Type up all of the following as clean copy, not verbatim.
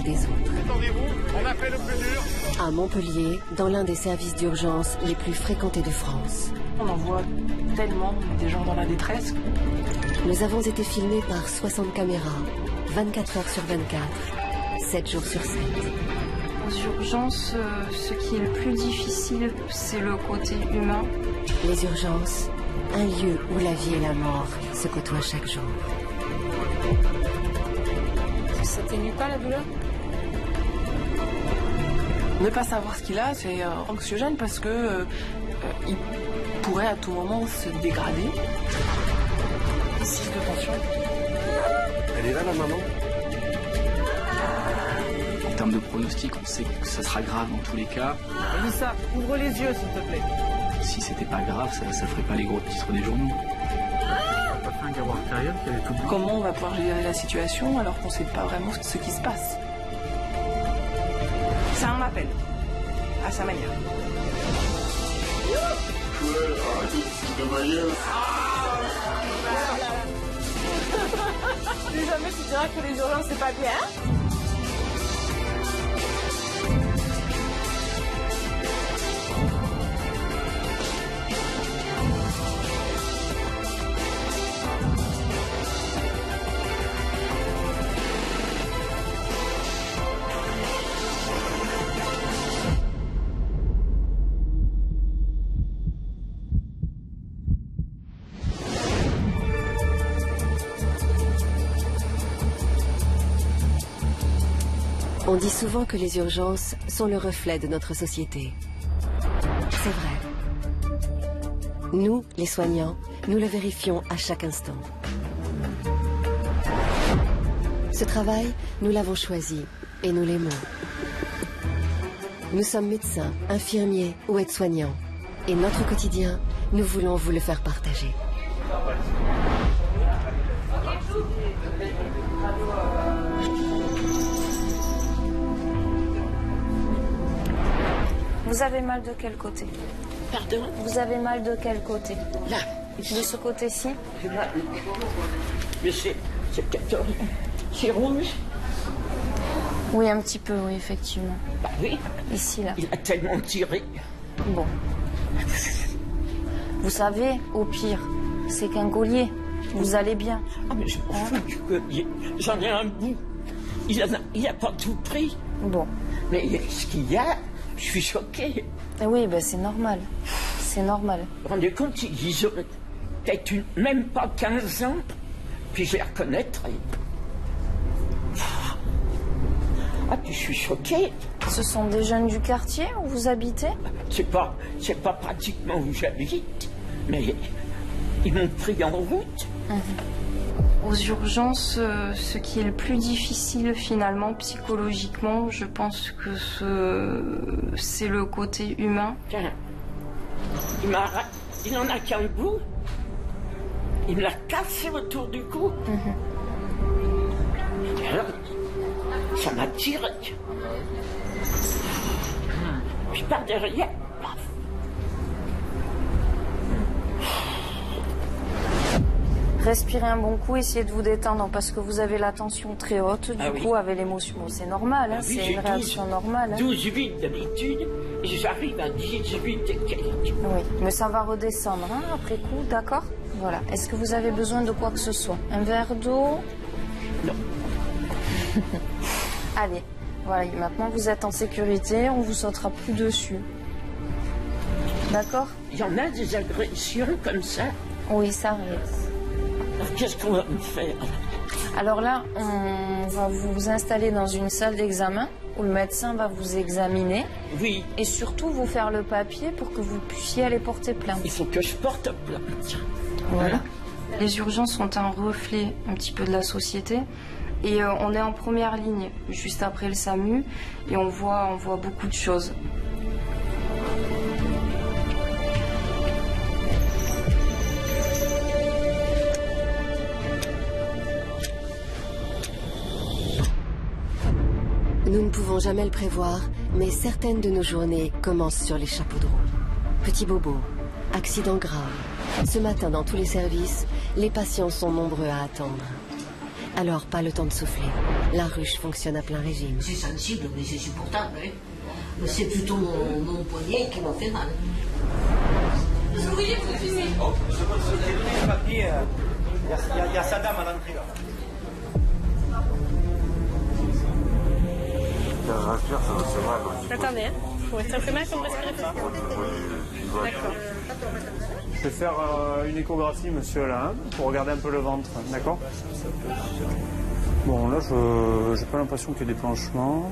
des autres. Attendez-vous, on a fait le plus dur. À Montpellier, dans l'un des services d'urgence les plus fréquentés de France. On en voit tellement des gens dans la détresse. Nous avons été filmés par 60 caméras, 24 heures sur 24, 7 jours sur 7. Aux urgences, ce qui est le plus difficile, c'est le côté humain. Les urgences, un lieu où la vie et la mort se côtoient chaque jour. Ça t'émue pas la douleur? Ne pas savoir ce qu'il a, c'est anxiogène parce que il pourrait à tout moment se dégrader. 6 de tension. Elle est là, la maman. En termes de pronostic, on sait que ça sera grave dans tous les cas. Lisa, ouvre les yeux, s'il te plaît. Si c'était pas grave, ça ferait pas les gros titres des journaux. Pas fait un garrot artériel qui avait tout bu. Comment on va pouvoir gérer la situation alors qu'on ne sait pas vraiment ce qui se passe? Ça en appelle. À sa manière. Plus jamais tu diras que les urgences c'est pas bien. On dit souvent que les urgences sont le reflet de notre société. C'est vrai. Nous, les soignants, nous le vérifions à chaque instant. Ce travail, nous l'avons choisi et nous l'aimons. Nous sommes médecins, infirmiers ou aides-soignants. Et notre quotidien, nous voulons vous le faire partager. Vous avez mal de quel côté? Pardon? Vous avez mal de quel côté? Là. De ce côté-ci? Là. Mais c'est peut-être... C'est rouge. Oui, un petit peu, oui, effectivement. Bah oui. Ici, là. Il a tellement tiré. Bon. Vous savez, au pire, c'est qu'un collier. Vous allez bien. Ah mais je m'en fous du collier. J'en ai un bout. Il a pas tout pris. Bon. Mais ce qu'il y a, je suis choquée. Oui, ben c'est normal. C'est normal. Vous vous rendez compte, ils auraient peut-être même pas 15 ans, puis je les reconnaîtrais. Ah, puis je suis choquée. Ce sont des jeunes du quartier où vous habitez? C'est pas pratiquement où j'habite, mais ils m'ont pris en route. Aux urgences, ce qui est le plus difficile finalement psychologiquement, je pense que c'est le côté humain. Tiens, il en a qu'un bout. Il me l'a cassé autour du cou. Et alors, ça m'a tiré. Puis par derrière, paf. Respirez un bon coup, essayez de vous détendre parce que vous avez la tension très haute, du coup avec l'émotion. Bon, c'est normal, hein, Oui, c'est une réaction normale. Hein. 12,8 d'habitude, et j'arrive à 18 et quelques. Oui, mais ça va redescendre hein, après coup, d'accord? Voilà. Est-ce que vous avez besoin de quoi que ce soit? Un verre d'eau? Non. Allez, voilà, maintenant vous êtes en sécurité, on vous sautera plus dessus. D'accord? Il y en a des agressions comme ça. Oui, ça arrive. Alors qu'est-ce qu'on va me faire? Alors là, on va vous installer dans une salle d'examen où le médecin va vous examiner. Oui. Et surtout vous faire le papier pour que vous puissiez aller porter plainte. Il faut que je porte plainte. Voilà. Les urgences sont un reflet un petit peu de la société. Et on est en première ligne, juste après le SAMU, et on voit beaucoup de choses. Nous ne pouvons jamais le prévoir, mais certaines de nos journées commencent sur les chapeaux de roue. Petits bobos, accidents graves. Ce matin, dans tous les services, les patients sont nombreux à attendre. Alors pas le temps de souffler. La ruche fonctionne à plein régime. C'est sensible, mais c'est supportable. Hein. C'est plutôt mon poignet qui m'a fait mal. Il y a sa dame à l'entrée là. Attendez, ça fait mal comme respiration. D'accord. Je vais faire une échographie, monsieur, là, pour regarder un peu le ventre, d'accord? Bon, là, je n'ai pas l'impression qu'il y ait des planchements.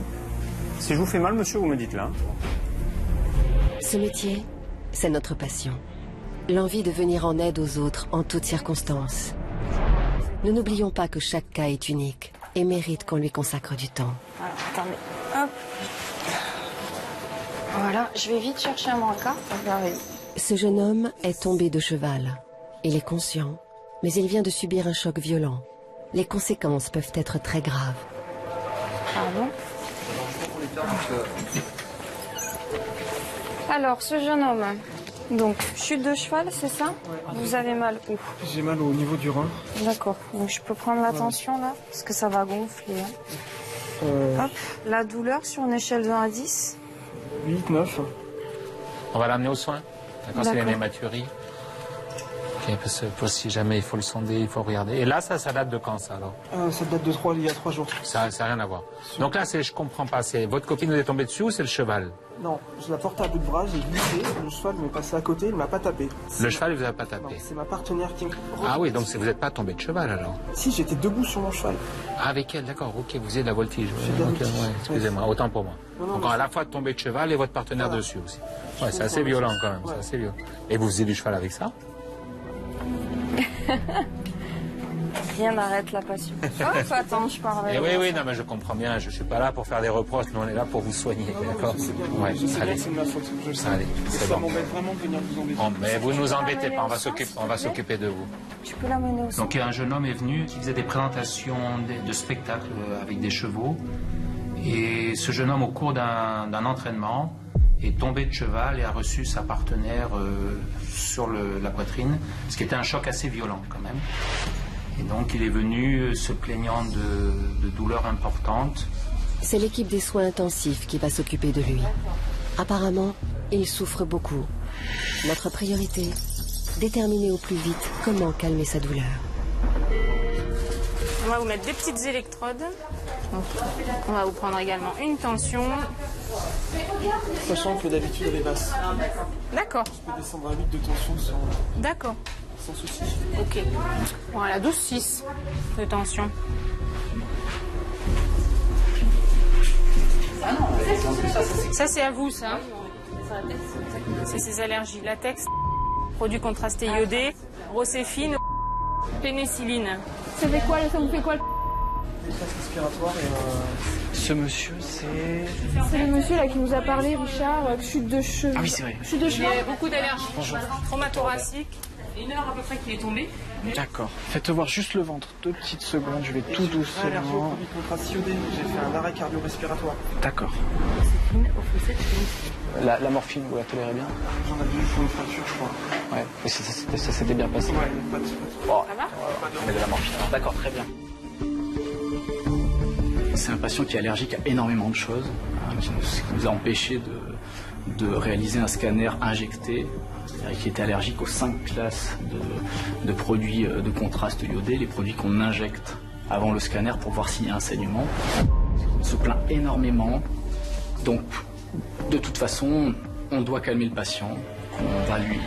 Si je vous fais mal, monsieur, vous me dites là. Ce métier, c'est notre passion. L'envie de venir en aide aux autres en toutes circonstances. Nous n'oublions pas que chaque cas est unique et mérite qu'on lui consacre du temps. Voilà, attendez, hop. Voilà, je vais vite chercher un brancard. Ce jeune homme est tombé de cheval. Il est conscient, mais il vient de subir un choc violent. Les conséquences peuvent être très graves. Pardon. Alors, ce jeune homme, donc, chute de cheval, c'est ça? Vous avez mal où? J'ai mal au niveau du rein. D'accord, donc je peux prendre la tension là? Parce que ça va gonfler. Hein. Hop, la douleur sur une échelle de 1 à 10? 8, 9. On va l'amener aux soins. D'accord, c'est une hématurie. Ok, parce que pour si jamais il faut le sonder, il faut regarder. Et là, ça date de quand, ça, alors? Ça date de il y a 3 jours. Ça n'a rien à voir. Donc là, je comprends pas. C'est votre copine vous est tombée dessus ou c'est le cheval? Non, je la portais à bout de bras, j'ai glissé, le cheval m'est passé à côté, il ne m'a pas tapé. Le cheval, il vous a pas tapé? Non, c'est ma partenaire qui me... Ah oui, donc vous n'êtes pas tombé de cheval, alors? Si, j'étais debout sur mon cheval. Ah, avec elle, d'accord, ok, vous faisiez de la voltige. De la Okay, voltige. ouais, excusez-moi, autant pour moi. Non, donc à la fois tomber de cheval et votre partenaire dessus aussi. Ouais, c'est assez violent quand même, c'est assez violent. Et vous faisiez du cheval avec ça? Rien n'arrête la passion. Hop, attends, je parle avec. Oui, non, mais je comprends bien. Je suis pas là pour faire des reproches. Nous, on est là pour vous soigner, d'accord? Ouais, allez. C'est ma faute, je le sais. Allez, c'est Ça bon. m'embête vraiment de venir vous embêter. Bon, mais vous nous embêtez pas. On va s'occuper de vous. Tu peux l'amener aussi. Donc un jeune homme est venu qui faisait des présentations de spectacles avec des chevaux. Et ce jeune homme, au cours d'un entraînement, est tombé de cheval et a reçu sa partenaire sur la poitrine, ce qui était un choc assez violent quand même. Et donc il est venu se plaignant de douleurs importantes. C'est l'équipe des soins intensifs qui va s'occuper de lui. Apparemment, il souffre beaucoup. Notre priorité, déterminer au plus vite comment calmer sa douleur. On va vous mettre des petites électrodes. On va vous prendre également une tension. Sachant que d'habitude elle est basse. D'accord, Je peux descendre à 8 de tension d'accord. sans souci. Ok. Voilà, 12,6 de tension. Ça, c'est à vous, ça. C'est ses allergies. Latex, produits contrastés iodés, rocéphine, pénicilline. Ça fait quoi, ça vous fait quoi? Détresse respiratoire et... Ce monsieur, c'est... C'est le monsieur là qui nous a parlé, Richard, chute de cheveux. Ah oui, c'est vrai. Chute de Il cheveux. a beaucoup d'allergies. Traumathoracique. 1 heure à peu près qu'il est tombé. D'accord. Faites voir juste le ventre. 2 petites secondes, je vais tout Allergie au doucement... produit contraste iodé, j'ai fait un arrêt cardio-respiratoire. D'accord. La morphine, vous la tolérez bien? J'en avais eu pour une fracture, je crois. Ouais, mais ça s'était bien passé. Ouais, pas de... Bon, Ça va? mais de la morphine. D'accord, très bien. C'est un patient qui est allergique à énormément de choses, ce qui nous a empêché de réaliser un scanner injecté, qui était allergique aux 5 classes de produits de contraste iodé, les produits qu'on injecte avant le scanner pour voir s'il y a un saignement. Il se plaint énormément, donc de toute façon, on doit calmer le patient, on va lui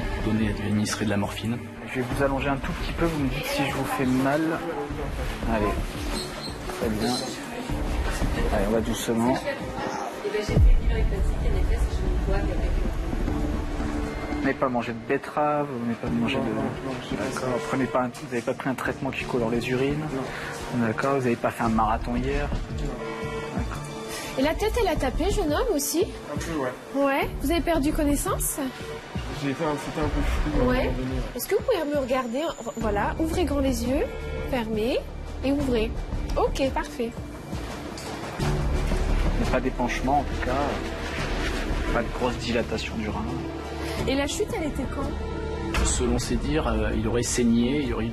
administrer de la morphine. Je vais vous allonger un tout petit peu, vous me dites si je vous fais mal. Allez, très bien. Allez, on va doucement. Vous n'avez pas mangé de betterave, vous n'avez pas mangé de... D'accord, prenez pas vous n'avez pas pris un traitement qui colore les urines. D'accord, vous n'avez pas fait un marathon hier. D'accord. Et la tête, elle a tapé, jeune homme aussi? Un peu, ouais. Ouais. Vous avez perdu connaissance? C'était un peu flou. Ouais. Est-ce que vous pouvez me regarder? Voilà, ouvrez grand les yeux, fermez et ouvrez. Ok, parfait. Mais pas d'épanchement en tout cas. Pas de grosse dilatation du rein. Et la chute, elle était quand? Selon ses dires, il aurait saigné, il y aurait eu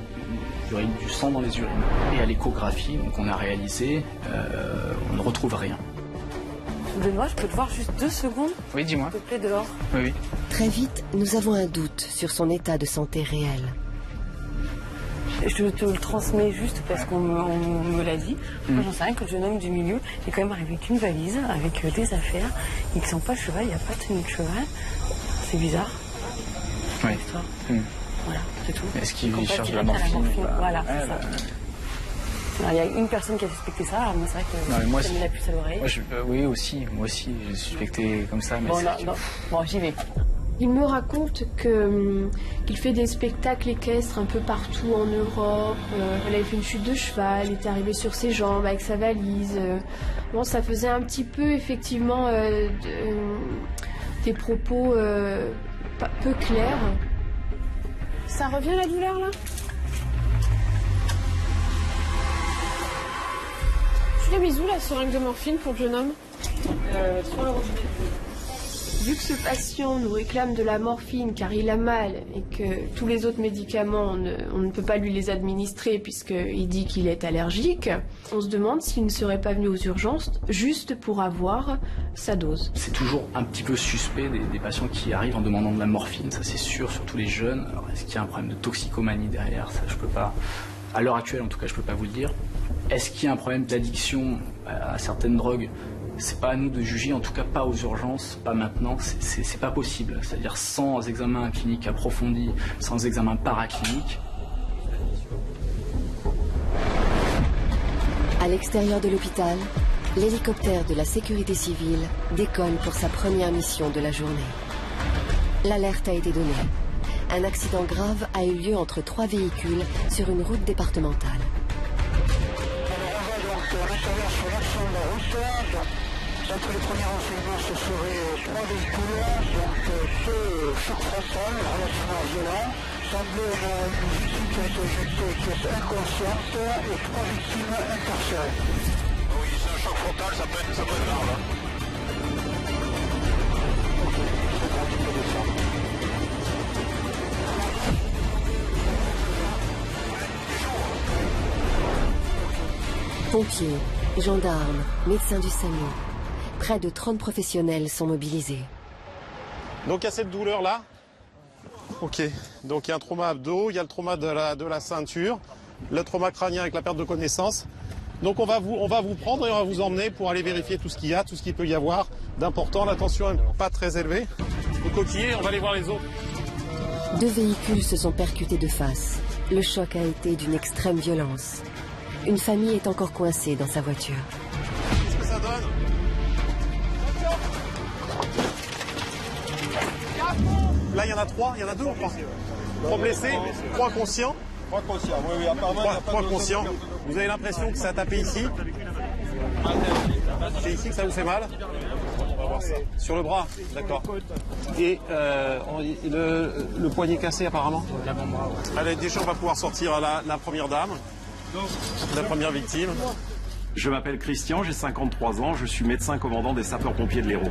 du sang dans les urines. Et à l'échographie qu'on a réalisée, on ne retrouve rien. Benoît, je peux te voir juste 2 secondes? Oui, dis-moi. S'il te plaît, dehors. Oui. Très vite, nous avons un doute sur son état de santé réel. Je te le transmets juste parce qu'on me l'a dit. Moi, j'en sais rien que le jeune homme du milieu est quand même arrivé avec une valise, avec des affaires. Il ne sent pas le cheval, il n'y a pas de tenue de cheval. C'est bizarre. Oui. Voilà, c'est tout. Est-ce qu'il Donc, cherche de la direct à morphine? Voilà, c'est ça. Alors, il y a une personne qui a suspecté ça, alors moi c'est vrai que ça me met la puce à l'oreille. Oui, aussi, moi aussi, j'ai suspecté comme ça. Mais bon, j'y vais. Il me raconte qu'il fait des spectacles équestres un peu partout en Europe. Il avait fait une chute de cheval, il était arrivé sur ses jambes avec sa valise. Bon, ça faisait un petit peu effectivement des propos peu clairs. Ça revient la douleur là? Tu l'as mise où la seringue de morphine pour le jeune homme? Sur le robinet. Vu que ce patient nous réclame de la morphine car il a mal et que tous les autres médicaments, on ne peut pas lui les administrer puisqu'il dit qu'il est allergique, on se demande s'il ne serait pas venu aux urgences juste pour avoir sa dose. C'est toujours un petit peu suspect des patients qui arrivent en demandant de la morphine, ça c'est sûr, surtout les jeunes. Alors est-ce qu'il y a un problème de toxicomanie derrière? Ça je peux pas, à l'heure actuelle en tout cas, je peux pas vous le dire. Est-ce qu'il y a un problème d'addiction à certaines drogues? C'est pas à nous de juger, en tout cas pas aux urgences, pas maintenant, c'est pas possible. C'est-à-dire sans examen clinique approfondi, sans examen paraclinique. À l'extérieur de l'hôpital, l'hélicoptère de la sécurité civile décolle pour sa première mission de la journée. L'alerte a été donnée. Un accident grave a eu lieu entre 3 véhicules sur une route départementale. Entre les premiers renseignements, ce serait 3 véhicules, donc ceux sur frontal, relativement violents, semblait une victime qui a été jetée, qui est inconsciente, et 3 victimes incarcérées. Oui, c'est un choc frontal, ça peut être grave. Pompiers, gendarmes, médecins du SAMU. Près de 30 professionnels sont mobilisés. Donc il y a cette douleur-là. Ok, donc il y a un trauma abdos, il y a le trauma de la ceinture, le trauma crânien avec la perte de connaissance. Donc on va vous prendre et on va vous emmener pour aller vérifier tout ce qu'il y a, tout ce qu'il peut y avoir d'important. La tension n'est pas très élevée. Vous coquillez, on va aller voir les autres. 2 véhicules se sont percutés de face. Le choc a été d'une extrême violence. Une famille est encore coincée dans sa voiture. Qu'est-ce que ça donne ? Là, il y en a 3, il y en a 2 ou 3 ? 3 blessés, 3 conscients. 3 conscients, oui, apparemment. 3 conscients. Vous avez l'impression que ça a tapé ici ? C'est ici que ça vous fait mal ? On va voir ça. Sur le bras, d'accord. Et le poignet cassé apparemment ? Allez, déjà on va pouvoir sortir la première dame, la première victime. Je m'appelle Christian, j'ai 53 ans, je suis médecin commandant des sapeurs-pompiers de l'Hérault.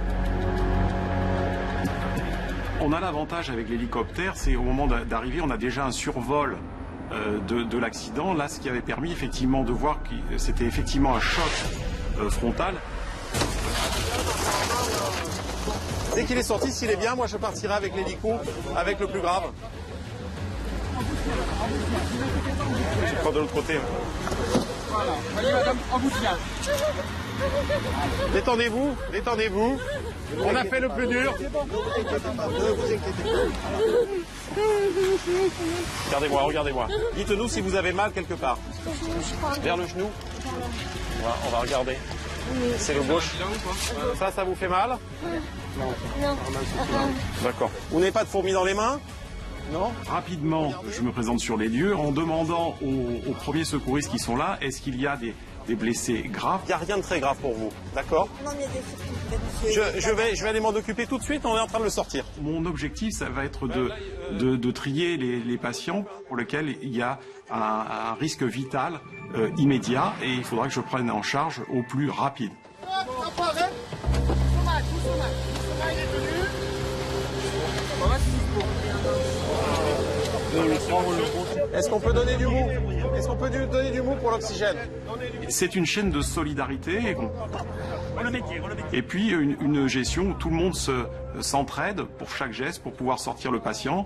On a l'avantage avec l'hélicoptère, c'est au moment d'arriver, on a déjà un survol de l'accident. Là, ce qui avait permis effectivement de voir que c'était effectivement un choc frontal. Dès qu'il est sorti, s'il est bien, moi je partirai avec l'hélico, avec le plus grave. Je prends de l'autre côté. Voilà, voyez madame, embouteillage. Détendez-vous, détendez-vous. On a fait le plus dur. Ne vous inquiétez pas. Regardez-moi, regardez-moi. Dites-nous si vous avez mal quelque part. Vers le genou. On va regarder. C'est le gauche. Ça vous fait mal? Non. D'accord. Vous n'avez pas de fourmis dans les mains? Non? Rapidement, je me présente sur les lieux en demandant aux premiers secouristes qui sont là, est-ce qu'il y a des blessés graves? Il n'y a rien de très grave pour vous, d'accord? Non, mais il y a des je vais aller m'en occuper tout de suite, on est en train de le sortir. Mon objectif, ça va être de trier les patients pour lesquels il y a un risque vital immédiat et il faudra que je prenne en charge au plus rapide. Est-ce qu'on peut donner du mou? Est-ce qu'on peut lui donner du mou pour l'oxygène? C'est une chaîne de solidarité. Et puis une gestion où tout le monde s'entraide pour chaque geste, pour pouvoir sortir le patient.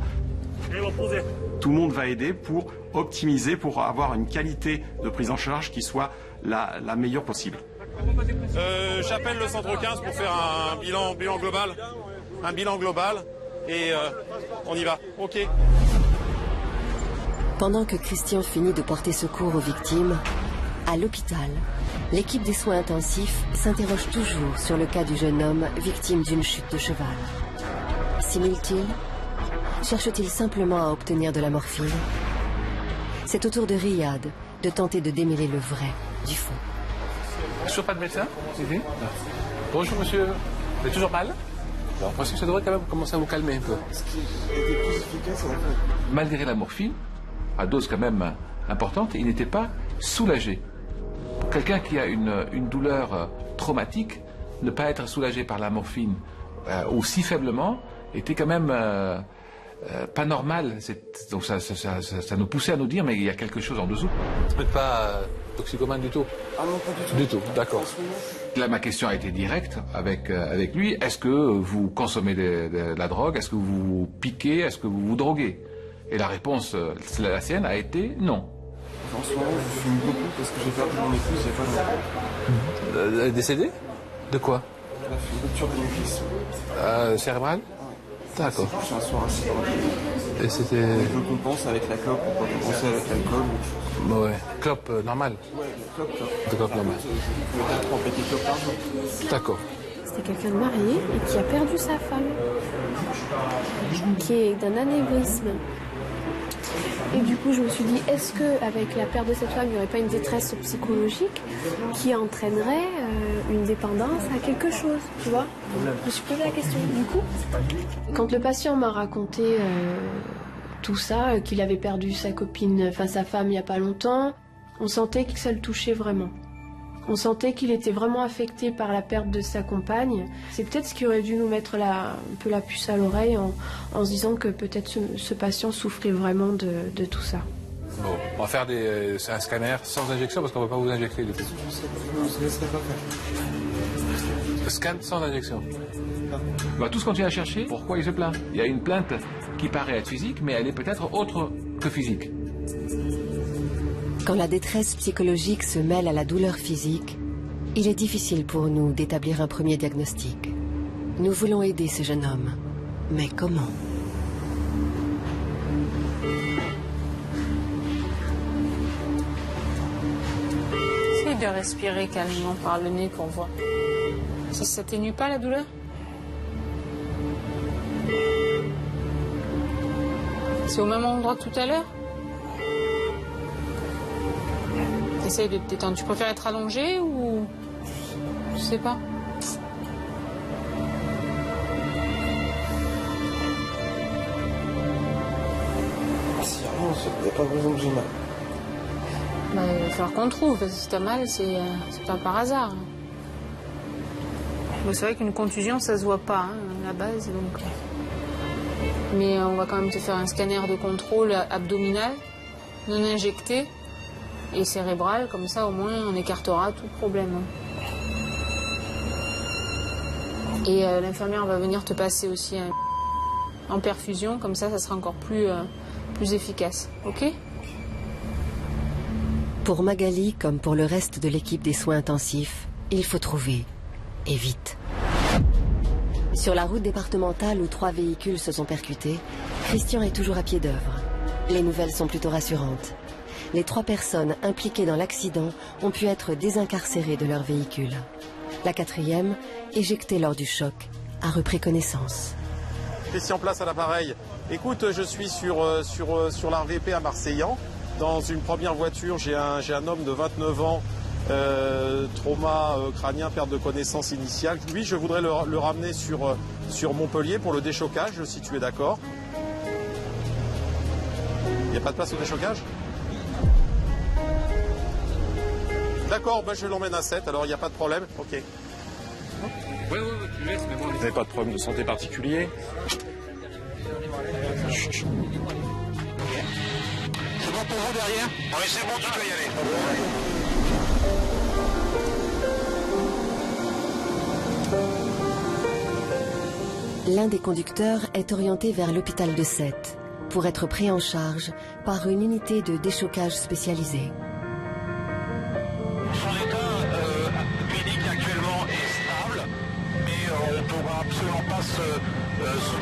Tout le monde va aider pour optimiser, pour avoir une qualité de prise en charge qui soit la meilleure possible. J'appelle le centre 15 pour faire un bilan global. Un bilan global et on y va. Ok. Pendant que Christian finit de porter secours aux victimes, à l'hôpital, l'équipe des soins intensifs s'interroge toujours sur le cas du jeune homme victime d'une chute de cheval. Simule-t-il? Cherche-t-il simplement à obtenir de la morphine? C'est au tour de Riyad de tenter de démêler le vrai du faux. Toujours pas de médecin? Bonjour monsieur, vous avez toujours mal? Alors, je pense que ça devrait quand même commencer à vous calmer un peu. Ce qui était plus efficace, c'est la fin. Malgré la morphine, à dose quand même importante, il n'était pas soulagé. Pour quelqu'un qui a une douleur traumatique, ne pas être soulagé par la morphine aussi faiblement était quand même pas normal. Donc ça nous poussait à nous dire, mais il y a quelque chose en dessous. Vous n'êtes pas toxicomane du tout? Ah non, pas du tout. Du tout, d'accord. Là, ma question a été directe avec lui. Est-ce que vous consommez de la drogue? Est-ce que vous vous piquez? Est-ce que vous vous droguez? Et la réponse, la sienne, a été non. En ce moment, je fume beaucoup parce que j'ai perdu mon épouse il n'y a pas longtemps. Elle est décédée? De quoi? Elle a fait une rupture de nucléus. Cérébrale? D'accord. C'est un soir assis dans la télé. Et c'était... Je compense avec la clope, on peut compenser avec l'alcool. Ouais. Clope normale? Ouais, clope. De clope normale. Je pouvais 3 petits clopes par jour. D'accord. C'était quelqu'un de marié et qui a perdu sa femme, qui est d'un anévrisme. Et du coup, je me suis dit, est-ce qu'avec la perte de cette femme, il n'y aurait pas une détresse psychologique qui entraînerait une dépendance à quelque chose, tu vois? Je me suis posé la question. Du coup, quand le patient m'a raconté tout ça, qu'il avait perdu sa copine, enfin sa femme il n'y a pas longtemps, on sentait que ça le touchait vraiment. On sentait qu'il était vraiment affecté par la perte de sa compagne. C'est peut-être ce qui aurait dû nous mettre un peu la puce à l'oreille en se disant que peut-être ce patient souffrait vraiment de tout ça. Bon, on va faire un scanner sans injection parce qu'on ne va pas vous injecter du coup. Je ne laisserai pas faire. Scan sans injection. On va tous continuer à chercher pourquoi il se plaint. Il y a une plainte qui paraît être physique, mais elle est peut-être autre que physique. Quand la détresse psychologique se mêle à la douleur physique, il est difficile pour nous d'établir un premier diagnostic. Nous voulons aider ce jeune homme, mais comment? Essaye de respirer calmement par le nez pour voir. Ça ne s'atténue pas la douleur? C'est au même endroit que tout à l'heure? Essaye de te détendre. Tu préfères être allongé ou... Je sais pas. Si rien, il n'y a pas besoin que j'ai mal. Bah, il va falloir qu'on trouve, parce que si t'as mal, c'est pas par hasard. Bon, c'est vrai qu'une contusion, ça se voit pas, hein, à la base, donc... Mais on va quand même te faire un scanner de contrôle abdominal, non injecté, et cérébral, comme ça au moins on écartera tout problème. Et l'infirmière va venir te passer aussi en perfusion, comme ça sera encore plus efficace, ok? Pour Magali, comme pour le reste de l'équipe des soins intensifs, il faut trouver, et vite. Sur la route départementale où 3 véhicules se sont percutés, Christian est toujours à pied d'œuvre. Les nouvelles sont plutôt rassurantes. Les 3 personnes impliquées dans l'accident ont pu être désincarcérées de leur véhicule. La 4e, éjectée lors du choc, a repris connaissance. Christian, place à l'appareil. Écoute, je suis sur la RVP à Marseillan. Dans une première voiture, j'ai un homme de 29 ans, trauma crânien, perte de connaissance initiale. Lui, je voudrais le ramener sur Montpellier pour le déchocage, si tu es d'accord. Il n'y a pas de place au déchocage? D'accord, ben je l'emmène à 7, alors il n'y a pas de problème. Ok. Oui, tu laisses, mais bon... Vous n'avez pas de problème de santé particulier? bon pour vous derrière? Oui, c'est bon, tu peux y aller. L'un des conducteurs est orienté vers l'hôpital de Sète pour être pris en charge par une unité de déchocage spécialisée. Son état clinique actuellement est stable, mais on ne pourra absolument pas se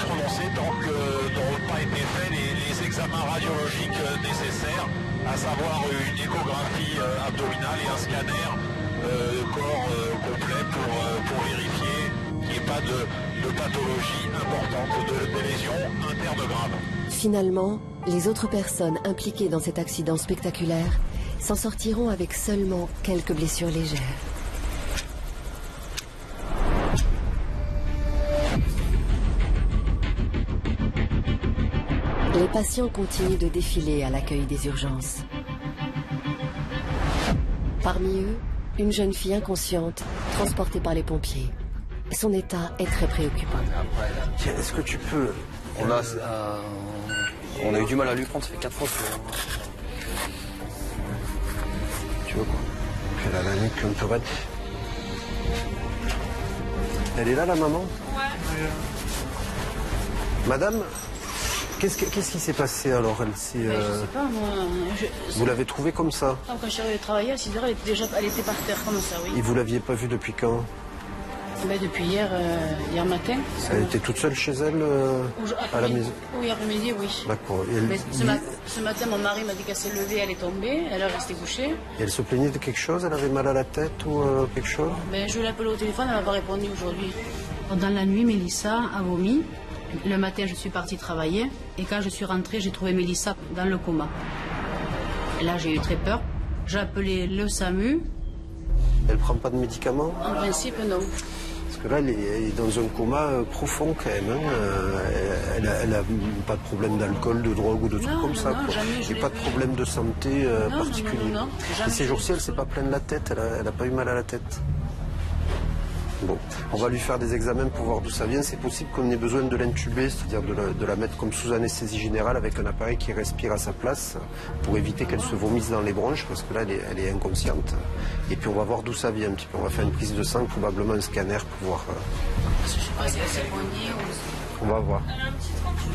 prononcer tant que n'auront pas été faits les examens radiologiques nécessaires, à savoir une échographie abdominale et un scanner corps complet pour vérifier qu'il n'y ait pas de pathologie importante, des lésions internes graves. Finalement, les autres personnes impliquées dans cet accident spectaculaire s'en sortiront avec seulement quelques blessures légères. Les patients continuent de défiler à l'accueil des urgences. Parmi eux, une jeune fille inconsciente, transportée par les pompiers. Son état est très préoccupant. Tiens, est-ce que tu peux... On a eu du mal à lui prendre, ça fait 4 fois que... Tu vois quoi? Elle a la nuque un peu raide. Elle est là, la maman? Ouais. Madame, qu'est-ce qui s'est passé alors? Elle s'est... Je sais pas, moi... Vous l'avez trouvée comme ça? Quand je suis arrivée travailler, à 6h, elle était par terre, comme ça, oui. Et vous l'aviez pas vue depuis quand? Depuis hier matin. Elle était toute seule chez elle à la maison? Oui, après-midi, oui. D'accord. Ce matin, mon mari m'a dit qu'elle s'est levée, elle est tombée, elle est restée couchée. Et elle se plaignait de quelque chose? Elle avait mal à la tête ou quelque chose? Je l'ai appelée au téléphone, elle m'a pas répondu aujourd'hui. Pendant la nuit, Mélissa a vomi. Le matin, je suis partie travailler. Et quand je suis rentrée, j'ai trouvé Mélissa dans le coma. Et là, j'ai eu très peur. J'ai appelé le SAMU. Elle prend pas de médicaments? En principe, non. Parce que là, elle est dans un coma profond quand même. Hein. Elle n'a pas de problème d'alcool, de drogue ou de trucs comme ça. Non, jamais, et pas de problème de santé particulier. Non, et ces jours-ci, elle ne s'est pas pleine la tête, elle n'a pas eu mal à la tête. Bon, on va lui faire des examens pour voir d'où ça vient. C'est possible qu'on ait besoin de l'intuber, c'est-à-dire de la mettre comme sous anesthésie générale avec un appareil qui respire à sa place pour éviter qu'elle se vomisse dans les bronches, parce que là, elle est inconsciente. Et puis on va voir d'où ça vient un petit peu. On va faire une prise de sang, probablement un scanner pour voir. Je sais pas si elle s'est poignée ou... On va voir. Elle a un petit tranche.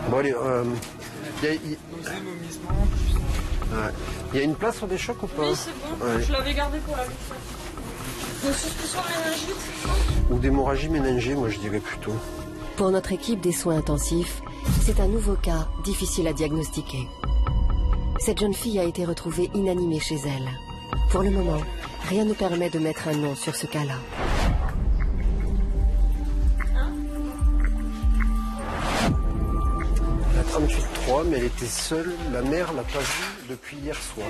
Bon, allez, il y a une place sur des chocs ou pas? Oui, c'est bon. Ouais. Je l'avais gardé pour la luxe. Une suspicion méningite? Ou d'hémorragie méningée, moi je dirais plutôt. Pour notre équipe des soins intensifs, c'est un nouveau cas difficile à diagnostiquer. Cette jeune fille a été retrouvée inanimée chez elle. Pour le moment, rien ne permet de mettre un nom sur ce cas-là. La 38.3, mais elle était seule. La mère l'a pas vue depuis hier soir.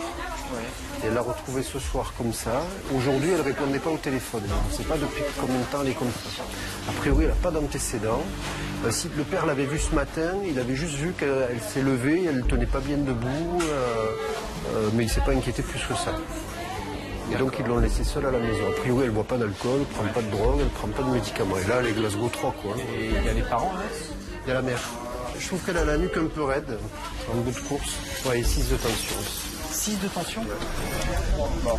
Ouais. Et elle l'a retrouvée ce soir comme ça. Aujourd'hui, elle ne répondait pas au téléphone. On ne sait pas depuis combien de temps elle est comme ça. A priori, elle n'a pas d'antécédent. Si le père l'avait vue ce matin, il avait juste vu qu'elle s'est levée, elle ne tenait pas bien debout, mais il ne s'est pas inquiété plus que ça. Et donc ils l'ont laissée seule à la maison. A priori, elle ne boit pas d'alcool, elle ne prend pas de drogue, elle ne prend pas de médicaments. Et là, elle est Glasgow 3, quoi. Et il y a les parents, là? Il y a la mère. Je trouve qu'elle a la nuque un peu raide, en bout de course. Ouais, et 6 de tension. 6 de tension? Ouais. Bon.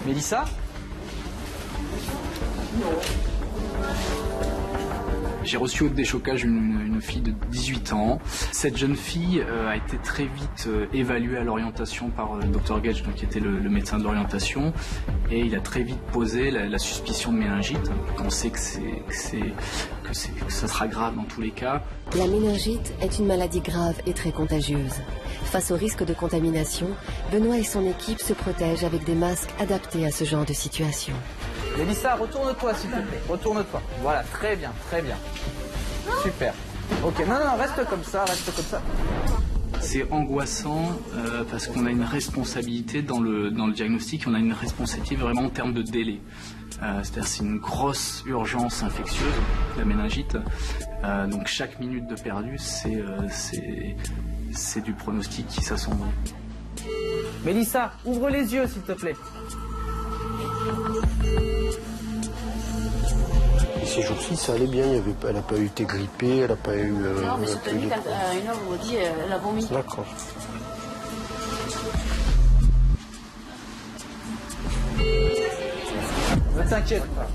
Mélissa? J'ai reçu au déchocage une fille de 18 ans. Cette jeune fille a été très vite évaluée à l'orientation par le Dr Gage, donc, qui était le médecin de l'orientation, et il a très vite posé la suspicion de méningite. On sait que ça sera grave dans tous les cas. La méningite est une maladie grave et très contagieuse. Face au risque de contamination, Benoît et son équipe se protègent avec des masques adaptés à ce genre de situation. Mélissa, retourne-toi s'il te plaît, retourne-toi. Voilà, très bien, très bien. Super. Ok, non, reste comme ça, C'est angoissant parce qu'on a une responsabilité dans le diagnostic, on a une responsabilité vraiment en termes de délai. C'est-à-dire c'est une grosse urgence infectieuse, la méningite. Donc chaque minute de perdu, c'est du pronostic qui s'assombrit. Mélissa, ouvre les yeux s'il te plaît. ces jours-ci, ça allait bien. Elle n'a pas été grippée, elle n'a pas eu... non, mais cette nuit, à 1h, vous dit, elle a vomi. D'accord. Ne t'inquiète pas.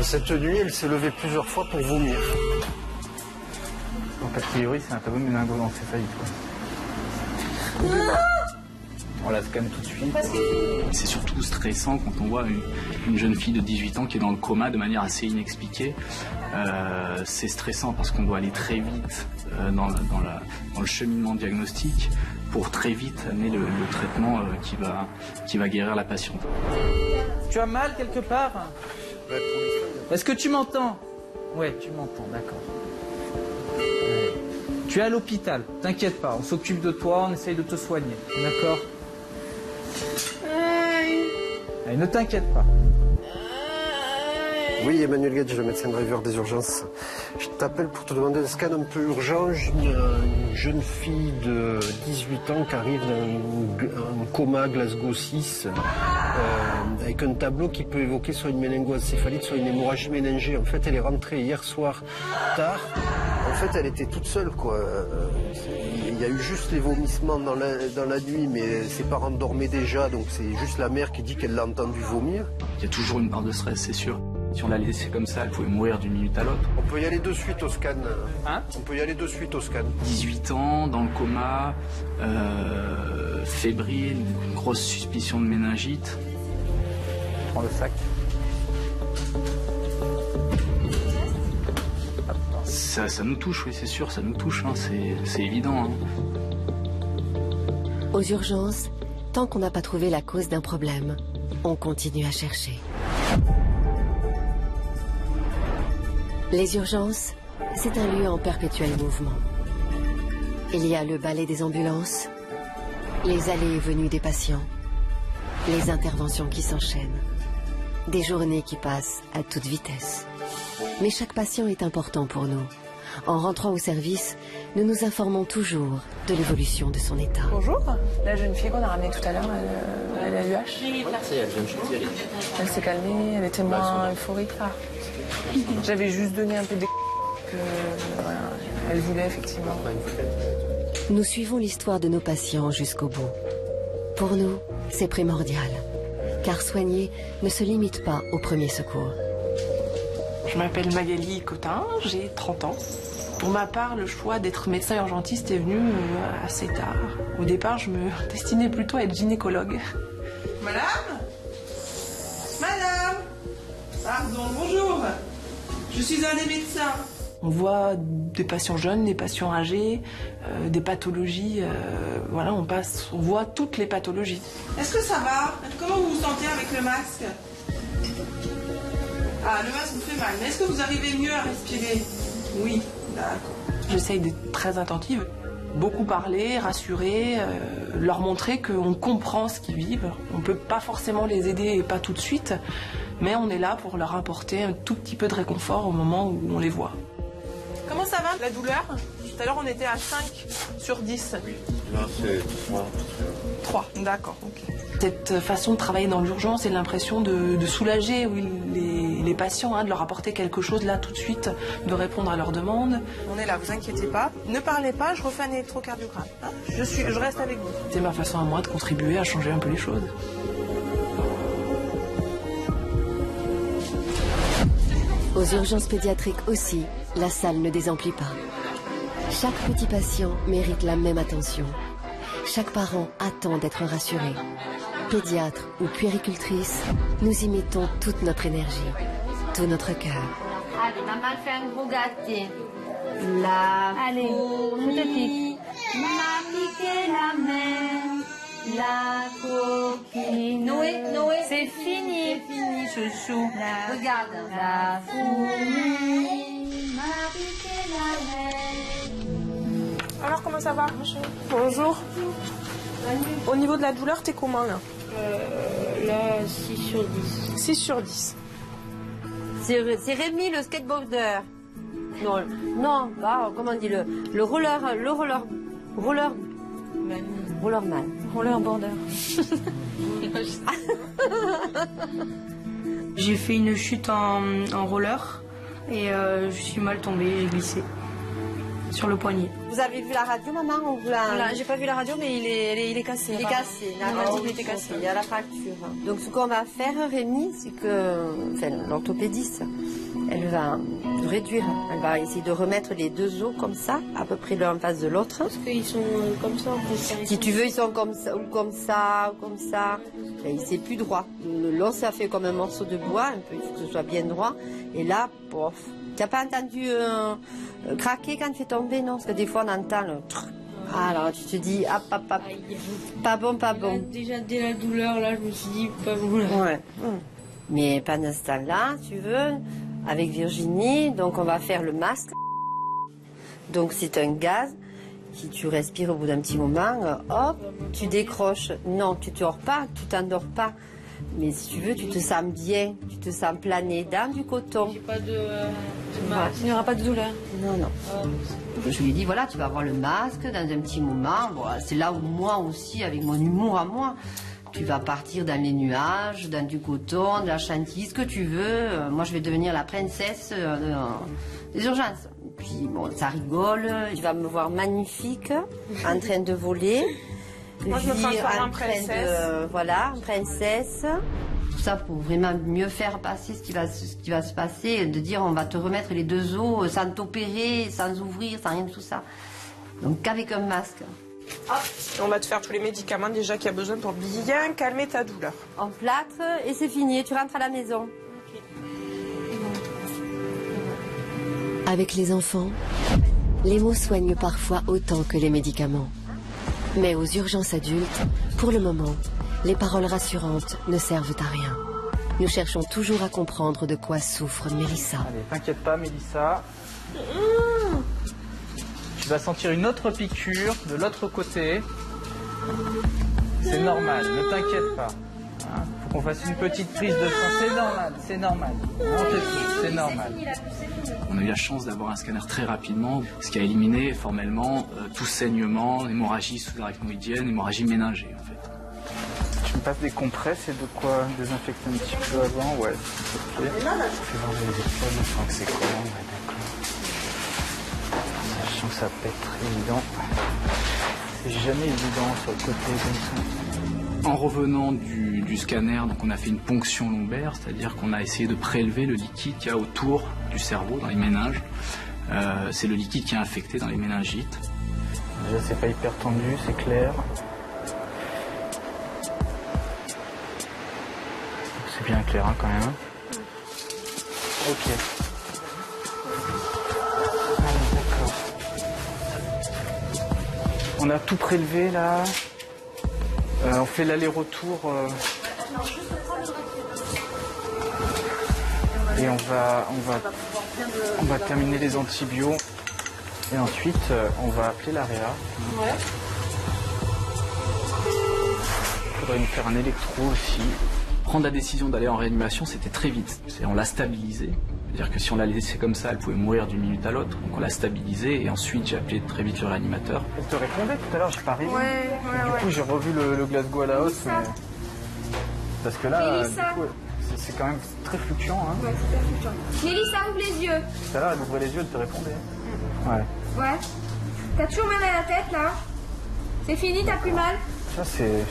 Cette nuit, elle s'est levée plusieurs fois pour vomir. Donc a priori, c'est un tableau méningo-encéphalite. On la scanne tout de suite. C'est surtout stressant quand on voit une jeune fille de 18 ans qui est dans le coma de manière assez inexpliquée. C'est stressant parce qu'on doit aller très vite dans le cheminement diagnostique pour très vite amener le traitement qui va guérir la patiente. Tu as mal quelque part? Est-ce que tu m'entends? Ouais, tu m'entends, d'accord. Ouais. Tu es à l'hôpital, t'inquiète pas, on s'occupe de toi, on essaye de te soigner, d'accord? Allez, ne t'inquiète pas. Oui, Emmanuel Gage, le médecin driver des urgences. Je t'appelle pour te demander un scan un peu urgent. J'ai une jeune fille de 18 ans qui arrive d'un coma Glasgow 6 avec un tableau qui peut évoquer soit une méningoencéphalite, soit une hémorragie méningée. En fait, elle est rentrée hier soir tard. En fait, elle était toute seule, quoi. Il y a eu juste les vomissements dans la nuit, mais ses parents dormaient déjà, donc c'est juste la mère qui dit qu'elle l'a entendu vomir. Il y a toujours une part de stress, c'est sûr. Si on la laissait comme ça, elle pouvait mourir d'une minute à l'autre. On peut y aller de suite au scan. Hein? On peut y aller de suite au scan. 18 ans, dans le coma, fébrile, une grosse suspicion de méningite. Prends le sac. Ça nous touche, oui, c'est sûr, ça nous touche, hein, c'est évident. Hein. Aux urgences, tant qu'on n'a pas trouvé la cause d'un problème, on continue à chercher. Les urgences, c'est un lieu en perpétuel mouvement. Il y a le balai des ambulances, les allées et venues des patients, les interventions qui s'enchaînent, des journées qui passent à toute vitesse. Mais chaque patient est important pour nous. En rentrant au service, nous nous informons toujours de l'évolution de son état. Bonjour, la jeune fille qu'on a ramenée tout à l'heure, elle a l'UH. C'est elle, jeune fille, Elle s'est calmée, elle était moins euphorique. J'avais juste donné un peu de que voilà, elle voulait effectivement. Nous suivons l'histoire de nos patients jusqu'au bout. Pour nous, c'est primordial, car soigner ne se limite pas au premier secours. Je m'appelle Magali Cotin, j'ai 30 ans. Pour ma part, le choix d'être médecin urgentiste est venu assez tard. Au départ, je me destinais plutôt à être gynécologue. Madame? Madame? Pardon, bonjour. Je suis un des médecins. On voit des patients jeunes, des patients âgés, des pathologies. Voilà, on voit toutes les pathologies. Est-ce que ça va? Comment vous vous sentez avec le masque? Ah, le masque vous fait mal. Mais est-ce que vous arrivez mieux à respirer? Oui, d'accord. J'essaye d'être très attentive. Beaucoup parler, rassurer, leur montrer qu'on comprend ce qu'ils vivent. On ne peut pas forcément les aider et pas tout de suite, mais on est là pour leur apporter un tout petit peu de réconfort au moment où on les voit. Comment ça va, la douleur? Tout à l'heure, on était à 5 sur 10. Là, c'est 3. 3, d'accord, ok. Cette façon de travailler dans l'urgence et l'impression de soulager les patients, de leur apporter quelque chose là tout de suite, de répondre à leurs demandes. On est là, vous inquiétez pas. Ne parlez pas, je refais un électrocardiogramme. Hein, je reste avec vous. C'est ma façon à moi de contribuer à changer un peu les choses. Aux urgences pédiatriques aussi, la salle ne désemplit pas. Chaque petit patient mérite la même attention. Chaque parent attend d'être rassuré. Pédiatre ou puéricultrice, nous y mettons toute notre énergie, tout notre cœur. Allez, maman fait un gros gâté. La allez, fourmi m'a piqué la main. La coquine. Noé, c'est fini. C'est fini, chouchou. Regarde. La fourmi m'a piqué la main. Alors, comment ça va, monsieur? Bonjour. Au niveau de la douleur, t'es comment, là? Là, 6 sur 10. 6 sur 10. C'est Rémi, le skateboarder. Non, bah, comment on dit, le roller man. Roller border. J'ai fait une chute en roller et je suis mal tombée, j'ai glissé sur le poignet. Vous avez vu la radio, maman, ou vous J'ai pas vu la radio, mais il est cassé. Il est cassé. On m'a dit qu'il était cassé. Il y a la fracture. Donc ce qu'on va faire, Rémi, c'est que l'orthopédiste, elle va réduire. Elle va essayer de remettre les deux os comme ça, à peu près l'un en face de l'autre. Parce qu'ils sont comme ça en plus. Si tu veux, ils sont comme ça, ou comme ça, ou comme ça. Et c'est plus droit. L'os, ça fait comme un morceau de bois, un peu, il faut que ce soit bien droit. Et là, pof. Tu n'as pas entendu craquer quand tu es tombé, non? Parce que des fois, on entend le... Alors, tu te dis, hop, hop, hop. Pas bon, pas bon. Déjà, dès la douleur, là, je me suis dit, pas bon. Là. Ouais. Mais pendant ce temps-là, tu veux, avec Virginie, donc on va faire le masque. Donc, c'est un gaz qui tu respires au bout d'un petit moment, hop, tu décroches. Non, tu ne dors pas, tu t'endors pas. Mais si tu veux, tu te sens bien, tu te sens planer dans du coton. J'ai pas de Il n'y aura pas de douleur. Non, non. Je lui ai dit, voilà, tu vas avoir le masque dans un petit moment. Bon, c'est là où moi aussi, avec mon humour à moi, tu vas partir dans les nuages, dans du coton, de la chantilly, ce que tu veux. Moi, je vais devenir la princesse des urgences. Puis, bon, ça rigole. Tu vas me voir magnifique, en train de voler. Moi, je me transforme en princesse. Voilà, en princesse. Tout ça pour vraiment mieux faire passer ce qui va se passer, de dire on va te remettre les deux os sans t'opérer, sans ouvrir, sans rien de tout ça. Donc qu'avec un masque. On va te faire tous les médicaments déjà qu'il y a besoin pour bien calmer ta douleur. En plâtre et c'est fini, tu rentres à la maison. Avec les enfants, les mots soignent parfois autant que les médicaments. Mais aux urgences adultes, pour le moment, les paroles rassurantes ne servent à rien. Nous cherchons toujours à comprendre de quoi souffre Mélissa. Allez, t'inquiète pas, Mélissa. Tu vas sentir une autre piqûre de l'autre côté. C'est normal, ne t'inquiète pas. Hein, faut qu'on fasse une petite prise de sang. C'est normal, c'est normal. C'est normal. On a eu la chance d'avoir un scanner très rapidement, ce qui a éliminé formellement tout saignement, hémorragie sous-arachnoïdienne, hémorragie méningée en fait. Tu me passes des compresses et de quoi désinfecter un petit peu avant, ouais. Okay. Je vais voir les épaules, je sens que c'est collant, ouais, d'accord. Je sens que ça peut être très évident. C'est jamais évident sur le côté comme ça. En revenant du scanner, donc on a fait une ponction lombaire, c'est-à-dire qu'on a essayé de prélever le liquide qu'il y a autour du cerveau, dans les méninges. C'est le liquide qui est infecté dans les méningites. Déjà, c'est pas hyper tendu, c'est clair. C'est bien clair hein, quand même. Ok. Allez, d'accord. On a tout prélevé là. On fait l'aller-retour. Et on va terminer les antibiotiques. Et ensuite, on va appeler l'AREA. Ouais. Il faudrait nous faire un électro aussi. Prendre la décision d'aller en réanimation, c'était très vite. On l'a stabilisée. C'est-à-dire que si on la laissait comme ça, elle pouvait mourir d'une minute à l'autre. Donc on l'a stabilisée et ensuite j'ai appelé très vite le réanimateur. Elle te répondait tout à l'heure, je suis pas arrivé. Ouais, du coup, j'ai revu le Glasgow à la hausse. Mais... Parce que là, du coup, c'est quand même très fluctuant. Hein. Ouais, c'est très fluctuant. Mélissa, ouvre les yeux. Tout à l'heure, elle ouvrait les yeux, elle te répondait. Ouais. Ouais. T'as toujours mal à la tête, là? C'est fini, t'as plus mal? Ça, c'est...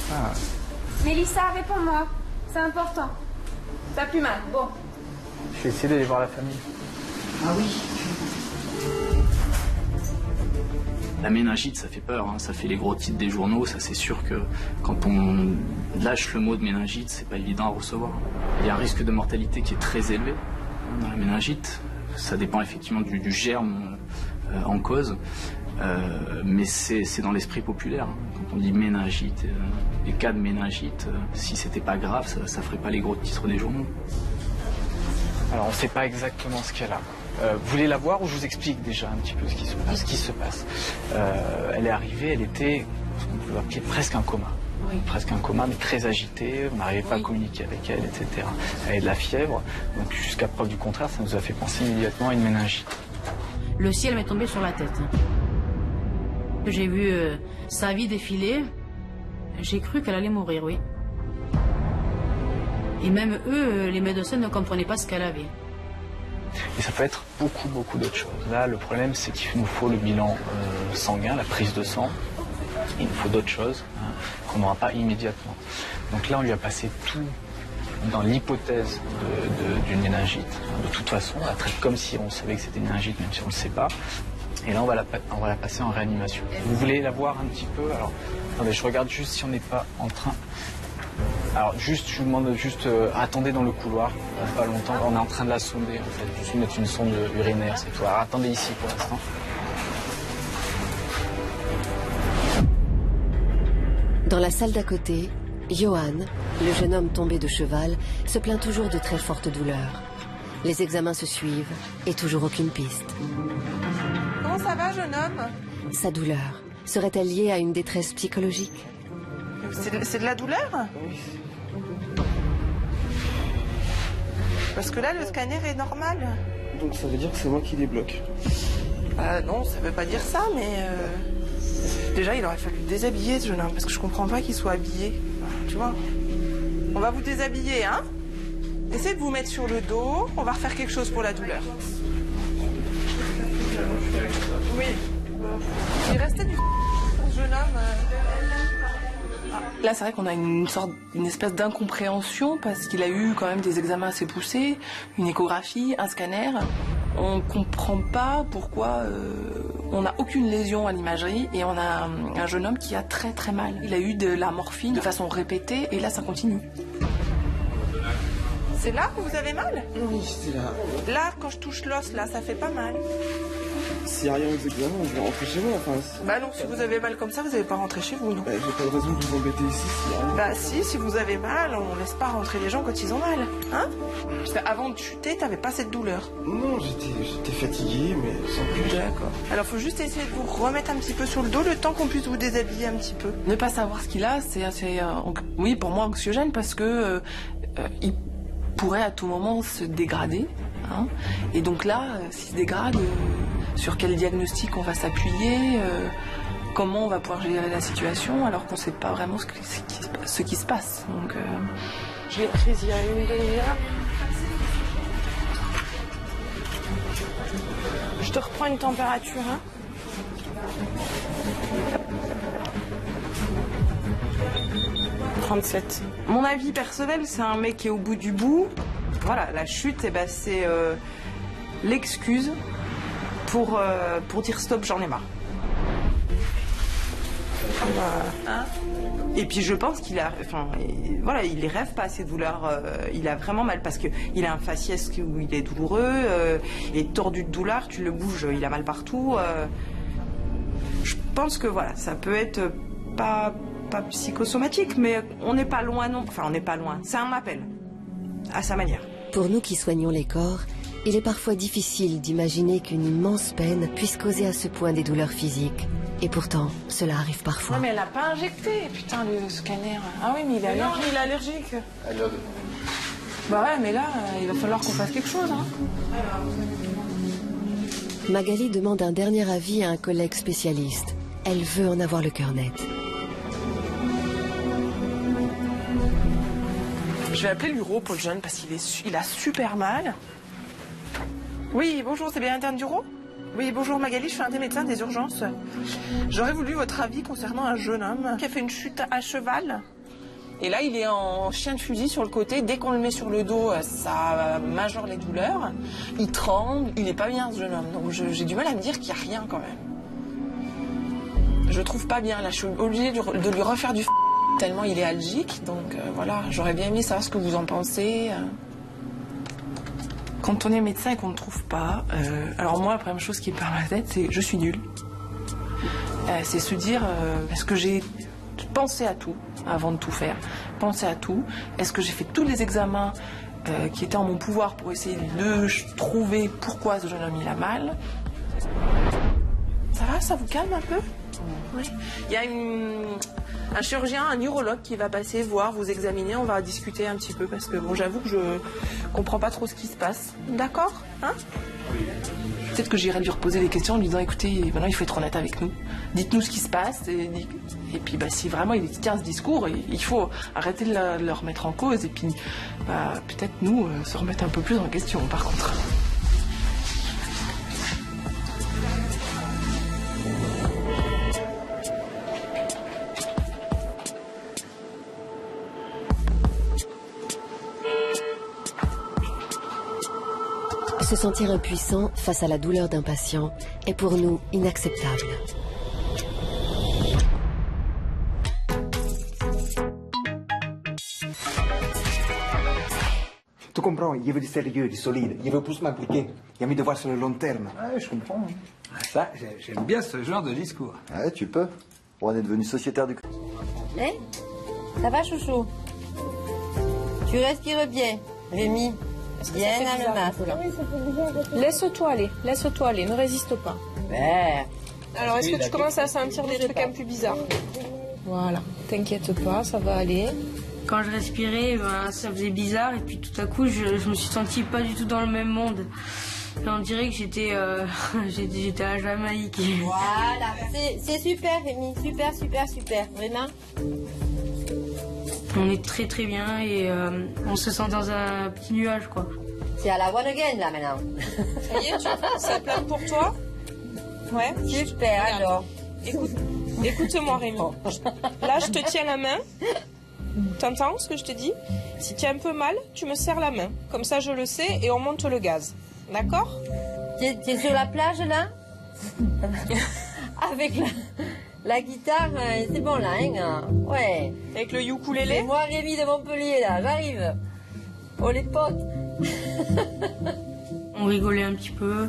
Mélissa, réponds-moi. C'est important. T'as plus mal. Bon. Je vais essayer d'aller voir la famille. Ah oui. La méningite, ça fait peur, hein. Ça fait les gros titres des journaux, ça c'est sûr que quand on lâche le mot de méningite, c'est pas évident à recevoir. Il y a un risque de mortalité qui est très élevé dans la méningite. Ça dépend effectivement du germe en cause, mais c'est dans l'esprit populaire. Quand on dit méningite, les cas de méningite, si c'était pas grave, ça ferait pas les gros titres des journaux. Alors on ne sait pas exactement ce qu'elle a. Vous voulez la voir ou je vous explique déjà un petit peu ce qui se passe. Elle est arrivée, elle était ce qu'on peut appeler presque un coma. Oui. Presque un coma, mais très agitée, on n'arrivait pas à communiquer avec elle, etc. Elle avait de la fièvre, donc jusqu'à preuve du contraire, ça nous a fait penser immédiatement à une méningite. Le ciel m'est tombé sur la tête. J'ai vu sa vie défiler, j'ai cru qu'elle allait mourir, oui. Et même eux, les médecins ne comprenaient pas ce qu'elle avait. Et ça peut être beaucoup d'autres choses. Là, le problème, c'est qu'il nous faut le bilan sanguin, la prise de sang. Il nous faut d'autres choses qu'on n'aura pas immédiatement. Donc là, on lui a passé tout dans l'hypothèse d'une méningite. De toute façon, on la traite comme si on savait que c'était une méningite, même si on ne le sait pas. Et là, on va la passer en réanimation. Vous voulez la voir un petit peu? Alors, attendez, je regarde juste si on n'est pas en train... Alors, je vous demande juste, attendez dans le couloir, pas longtemps. On est en train de la sonder, en fait. Juste mettre une sonde urinaire, c'est tout. Alors, attendez ici pour l'instant. Dans la salle d'à côté, Johan, le jeune homme tombé de cheval, se plaint toujours de très fortes douleurs. Les examens se suivent et toujours aucune piste. Comment ça va, jeune homme? Sa douleur serait-elle liée à une détresse psychologique? C'est de la douleur? Oui. Parce que là, le scanner est normal. Donc ça veut dire que c'est moi qui débloque? Non, ça veut pas dire ça, mais... Déjà, il aurait fallu le déshabiller, ce jeune homme, parce que je comprends pas qu'il soit habillé. Tu vois? On va vous déshabiller, hein? Essayez de vous mettre sur le dos, on va refaire quelque chose pour la douleur. Oui. Il restait du jeune homme. Là, c'est vrai qu'on a une espèce d'incompréhension parce qu'il a eu quand même des examens assez poussés, une échographie, un scanner. On comprend pas pourquoi on n'a aucune lésion à l'imagerie et on a un jeune homme qui a très mal. Il a eu de la morphine de façon répétée et là, ça continue. C'est là que vous avez mal? Oui, c'est là. Là, quand je touche l'os, là, ça fait pas mal. S'il n'y a rien aux examens, je vais rentrer chez moi. Enfin, bah non, si vous avez mal comme ça, vous n'allez pas rentrer chez vous, non? J'ai pas de raison de vous embêter ici s'il y a rien. Bah si vous avez mal, on laisse pas rentrer les gens quand ils ont mal, hein? Parce qu'avant de chuter, t'avais pas cette douleur. Non, j'étais fatigué, mais sans plus. D'accord. Alors faut juste essayer de vous remettre un petit peu sur le dos le temps qu'on puisse vous déshabiller un petit peu. Ne pas savoir ce qu'il a, c'est assez, oui, pour moi anxiogène parce que il pourrait à tout moment se dégrader, hein. Et donc là, s'il se dégrade, sur quel diagnostic on va s'appuyer, comment on va pouvoir gérer la situation alors qu'on ne sait pas vraiment ce qui se passe. Donc, je l'ai prise il y a une demi-heure. Je te reprends une température, hein. « 37. Mon avis personnel, c'est un mec qui est au bout du bout. Voilà, la chute, c'est l'excuse pour dire stop, j'en ai marre. Hein? Et puis je pense qu'il a, voilà, il rêve pas à ces douleurs. Il a vraiment mal parce que il a un faciès où il est douloureux, il est tordu de douleur. Tu le bouges, il a mal partout. Je pense que voilà, ça peut être pas psychosomatique, mais on n'est pas loin non. Enfin, on n'est pas loin. C'est un appel à sa manière. Pour nous qui soignons les corps, il est parfois difficile d'imaginer qu'une immense peine puisse causer à ce point des douleurs physiques. Et pourtant, cela arrive parfois. Non, mais elle n'a pas injecté, putain, le scanner. Ah oui, mais il est allergique. Il est allergique. Bah ouais, mais là, il va falloir qu'on fasse quelque chose, hein. Magali demande un dernier avis à un collègue spécialiste. Elle veut en avoir le cœur net. Je vais appeler l'uro pour le jeune parce qu'il a super mal. Oui, bonjour, c'est bien interne d'uro? Oui, bonjour Magali, je suis un des médecins des urgences. J'aurais voulu votre avis concernant un jeune homme qui a fait une chute à cheval. Et là, il est en chien de fusil sur le côté. Dès qu'on le met sur le dos, ça majore les douleurs. Il tremble, il n'est pas bien ce jeune homme. Donc j'ai du mal à me dire qu'il n'y a rien quand même. Je trouve pas bien. Là, je suis obligée de lui refaire du tellement il est algique. Donc voilà, j'aurais bien aimé savoir ce que vous en pensez. Quand on est médecin et qu'on ne trouve pas, alors moi, la première chose qui me part à la tête, c'est je suis nulle. C'est se dire, est-ce que j'ai pensé à tout avant de tout faire? Pensé à tout. Est-ce que j'ai fait tous les examens qui étaient en mon pouvoir pour essayer de trouver pourquoi ce jeune homme il a mal? Ça va? Ça vous calme un peu? Oui. Il y a un chirurgien, un neurologue qui va passer voir, vous examiner, on va discuter un petit peu parce que bon, j'avoue que je comprends pas trop ce qui se passe. D'accord? Hein? Oui. Peut-être que j'irais lui reposer des questions en lui disant écoutez, maintenant il faut être honnête avec nous. Dites-nous ce qui se passe. Et puis si vraiment il tient ce discours, il faut arrêter de le remettre en cause. Et puis peut-être nous se remettre un peu plus en question par contre. Se sentir impuissant face à la douleur d'un patient est pour nous inacceptable. Tu comprends, il veut du sérieux, du solide. Il veut plus m'impliquer. Il a mis de voir sur le long terme. Ouais, je comprends. Ça, j'aime bien ce genre de discours. Ouais, tu peux. On est devenu sociétaire du... Hein? Ça va, chouchou? Tu respires bien, Rémi. Bien dans le masque. Laisse-toi aller, ne résiste pas. Ouais. Alors, est-ce que tu commences à sentir des trucs un peu bizarres? Voilà, t'inquiète pas, ça va aller. Quand je respirais, ça faisait bizarre et puis tout à coup, je me suis sentie pas du tout dans le même monde. Là, on dirait que j'étais à la Jamaïque. Voilà, c'est super, Rémi, super, vraiment. On est très très bien et on se sent dans un petit nuage, quoi. C'est à la one again, là, maintenant. Ça y est, ça plane pour toi? Ouais. Super, regarde. Alors. Écoute-moi, Rémi. Là, je te tiens la main. T'entends ce que je te dis? Si tu as un peu mal, tu me serres la main. Comme ça, je le sais et on monte le gaz. D'accord? T'es sur la plage, là? Avec la guitare, c'est bon, là, hein? Ouais. Avec le ukulélé? C'est moi, Rémi de Montpellier, là, j'arrive. Oh, les potes. On rigolait un petit peu.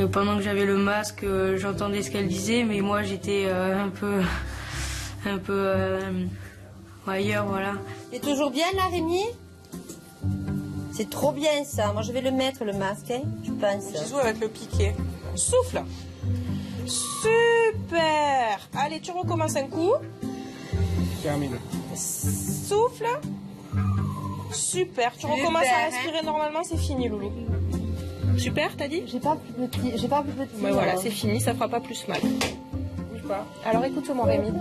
Et pendant que j'avais le masque, j'entendais ce qu'elle disait, mais moi, j'étais un peu ailleurs, voilà. T'es toujours bien, là, Rémi? C'est trop bien, ça. Moi, je vais le mettre, le masque, hein, je pense. Bisous avec le piqué. Souffle. Super. Allez, tu recommences un coup. Terminé. Souffle. Super. Tu recommences à respirer normalement, c'est fini, Loulou. Super, t'as dit? J'ai pas plus petit. Mais voilà, c'est fini, ça fera pas plus mal. Bouge pas. Alors écoute-moi, Rémi.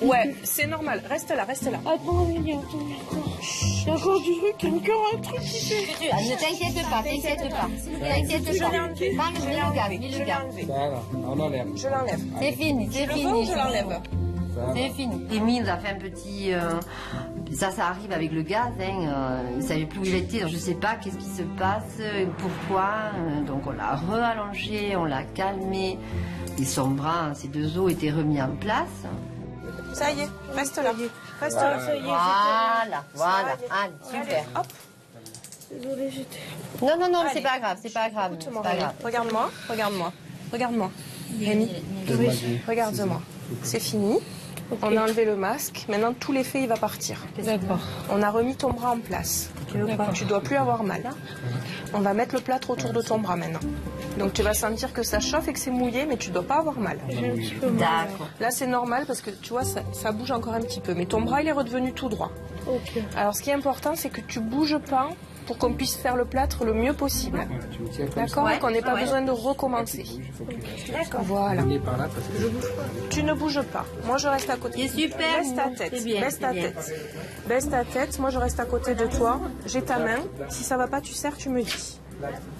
Ouais, c'est normal. Reste là. Attends, il y a encore du truc, il y a encore un truc qui fait. Ne t'inquiète pas. Je l'ai enlevé. On enlève. Je l'enlève. C'est fini. Je l'enlève. C'est fini. Rémi nous a fait un petit... Ça arrive avec le gaz. Hein. Il ne savait plus où il était, donc je ne sais pas qu'est-ce qui se passe, pourquoi. Donc on l'a re-allongé, on l'a calmé. Et son bras, ses deux os étaient remis en place. Ça y est, reste là. Voilà. Allez, super. Hop. Désolée, j'étais... Non, c'est pas grave. Regarde-moi. Rémi, regarde-moi. C'est fini. Okay. On a enlevé le masque. Maintenant, tout l'effet, il va partir. D'accord. On a remis ton bras en place. Tu dois plus avoir mal. On va mettre le plâtre autour de ton bras maintenant. Donc, tu vas sentir que ça chauffe et que c'est mouillé, mais tu dois pas avoir mal. D'accord. Là, c'est normal parce que, tu vois, ça bouge encore un petit peu. Mais ton bras, il est redevenu tout droit. Ok. Alors, ce qui est important, c'est que tu bouges pas pour qu'on puisse faire le plâtre le mieux possible. D'accord? Et qu'on n'ait pas besoin de recommencer. D'accord. Voilà. Tu ne bouges pas. Moi, je reste à côté. C'est super. Baisse ta tête. Moi, je reste à côté de toi. J'ai ta main. Si ça va pas, tu serres, tu me dis.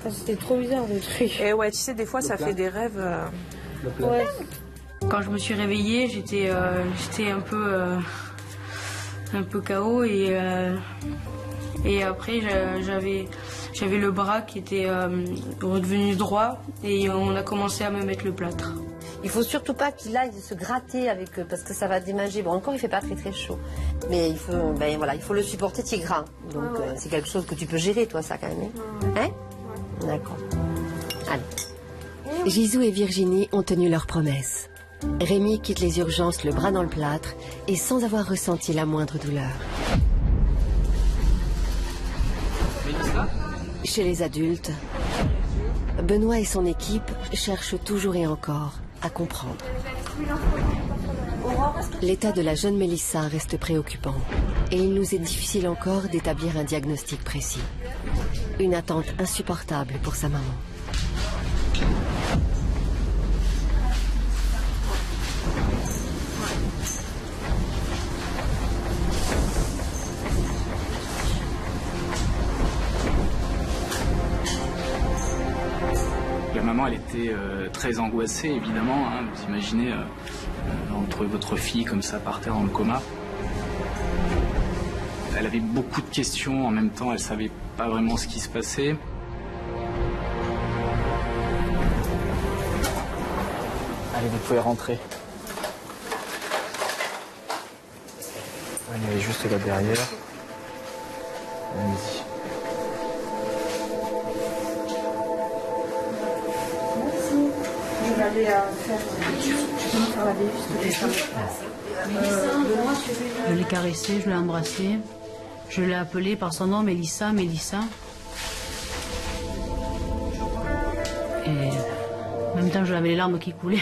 C'était trop bizarre, le truc. Et ouais, tu sais, des fois, ça fait des rêves... Ouais. Quand je me suis réveillée, j'étais un peu KO et après j'avais le bras qui était redevenu droit et on a commencé à me mettre le plâtre. Il faut surtout pas qu'il aille se gratter avec parce que ça va démanger. Bon, encore il fait pas très très chaud, mais il faut le supporter. Tu es grand, donc c'est quelque chose que tu peux gérer, toi, ça quand même. Hein? D'accord. Allez. Gisou et Virginie ont tenu leur promesse. Rémi quitte les urgences le bras dans le plâtre et sans avoir ressenti la moindre douleur. Chez les adultes, Benoît et son équipe cherchent toujours et encore à comprendre. L'état de la jeune Mélissa reste préoccupant et il nous est difficile encore d'établir un diagnostic précis. Une attente insupportable pour sa maman. La maman, elle était très angoissée, évidemment. Hein, vous imaginez, entre votre fille comme ça par terre dans le coma. Elle avait beaucoup de questions en même temps, elle savait pas vraiment ce qui se passait. Allez, vous pouvez rentrer. Elle est juste là derrière. Allez-y. Je vais aller faire la Je l'ai caressé, je l'ai embrassé. Je l'ai appelé par son nom, Mélissa, Mélissa. Et en même temps, j'avais les larmes qui coulaient.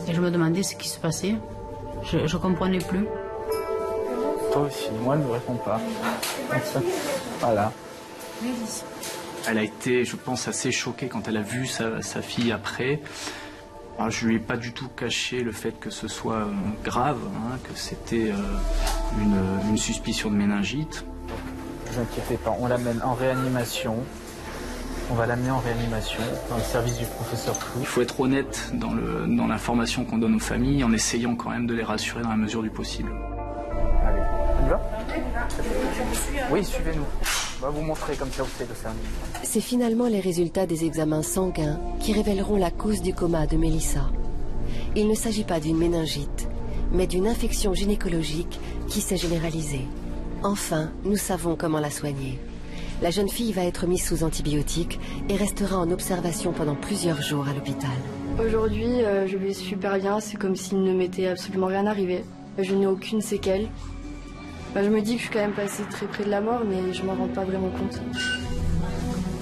Et je me demandais ce qui se passait. Je ne comprenais plus. Toi aussi, moi elle ne me répond pas. Voilà. Elle a été, je pense, assez choquée quand elle a vu sa fille après. Alors, je lui ai pas du tout caché le fait que ce soit grave, hein, que c'était une suspicion de méningite. Ne vous inquiétez pas, on l'amène en réanimation. On va l'amener en réanimation dans le service du professeur Flou. Il faut être honnête dans l'information qu'on donne aux familles en essayant quand même de les rassurer dans la mesure du possible. Allez, on y va ? Oui, suivez-nous. On va vous montrer comme ça vous savez le faire. C'est finalement les résultats des examens sanguins qui révéleront la cause du coma de Mélissa. Il ne s'agit pas d'une méningite, mais d'une infection gynécologique qui s'est généralisée. Enfin, nous savons comment la soigner. La jeune fille va être mise sous antibiotiques et restera en observation pendant plusieurs jours à l'hôpital. Aujourd'hui, je vais super bien, c'est comme s'il ne m'était absolument rien arrivé. Je n'ai aucune séquelle. Je me dis que je suis quand même passée très près de la mort, mais je m'en rends pas vraiment compte.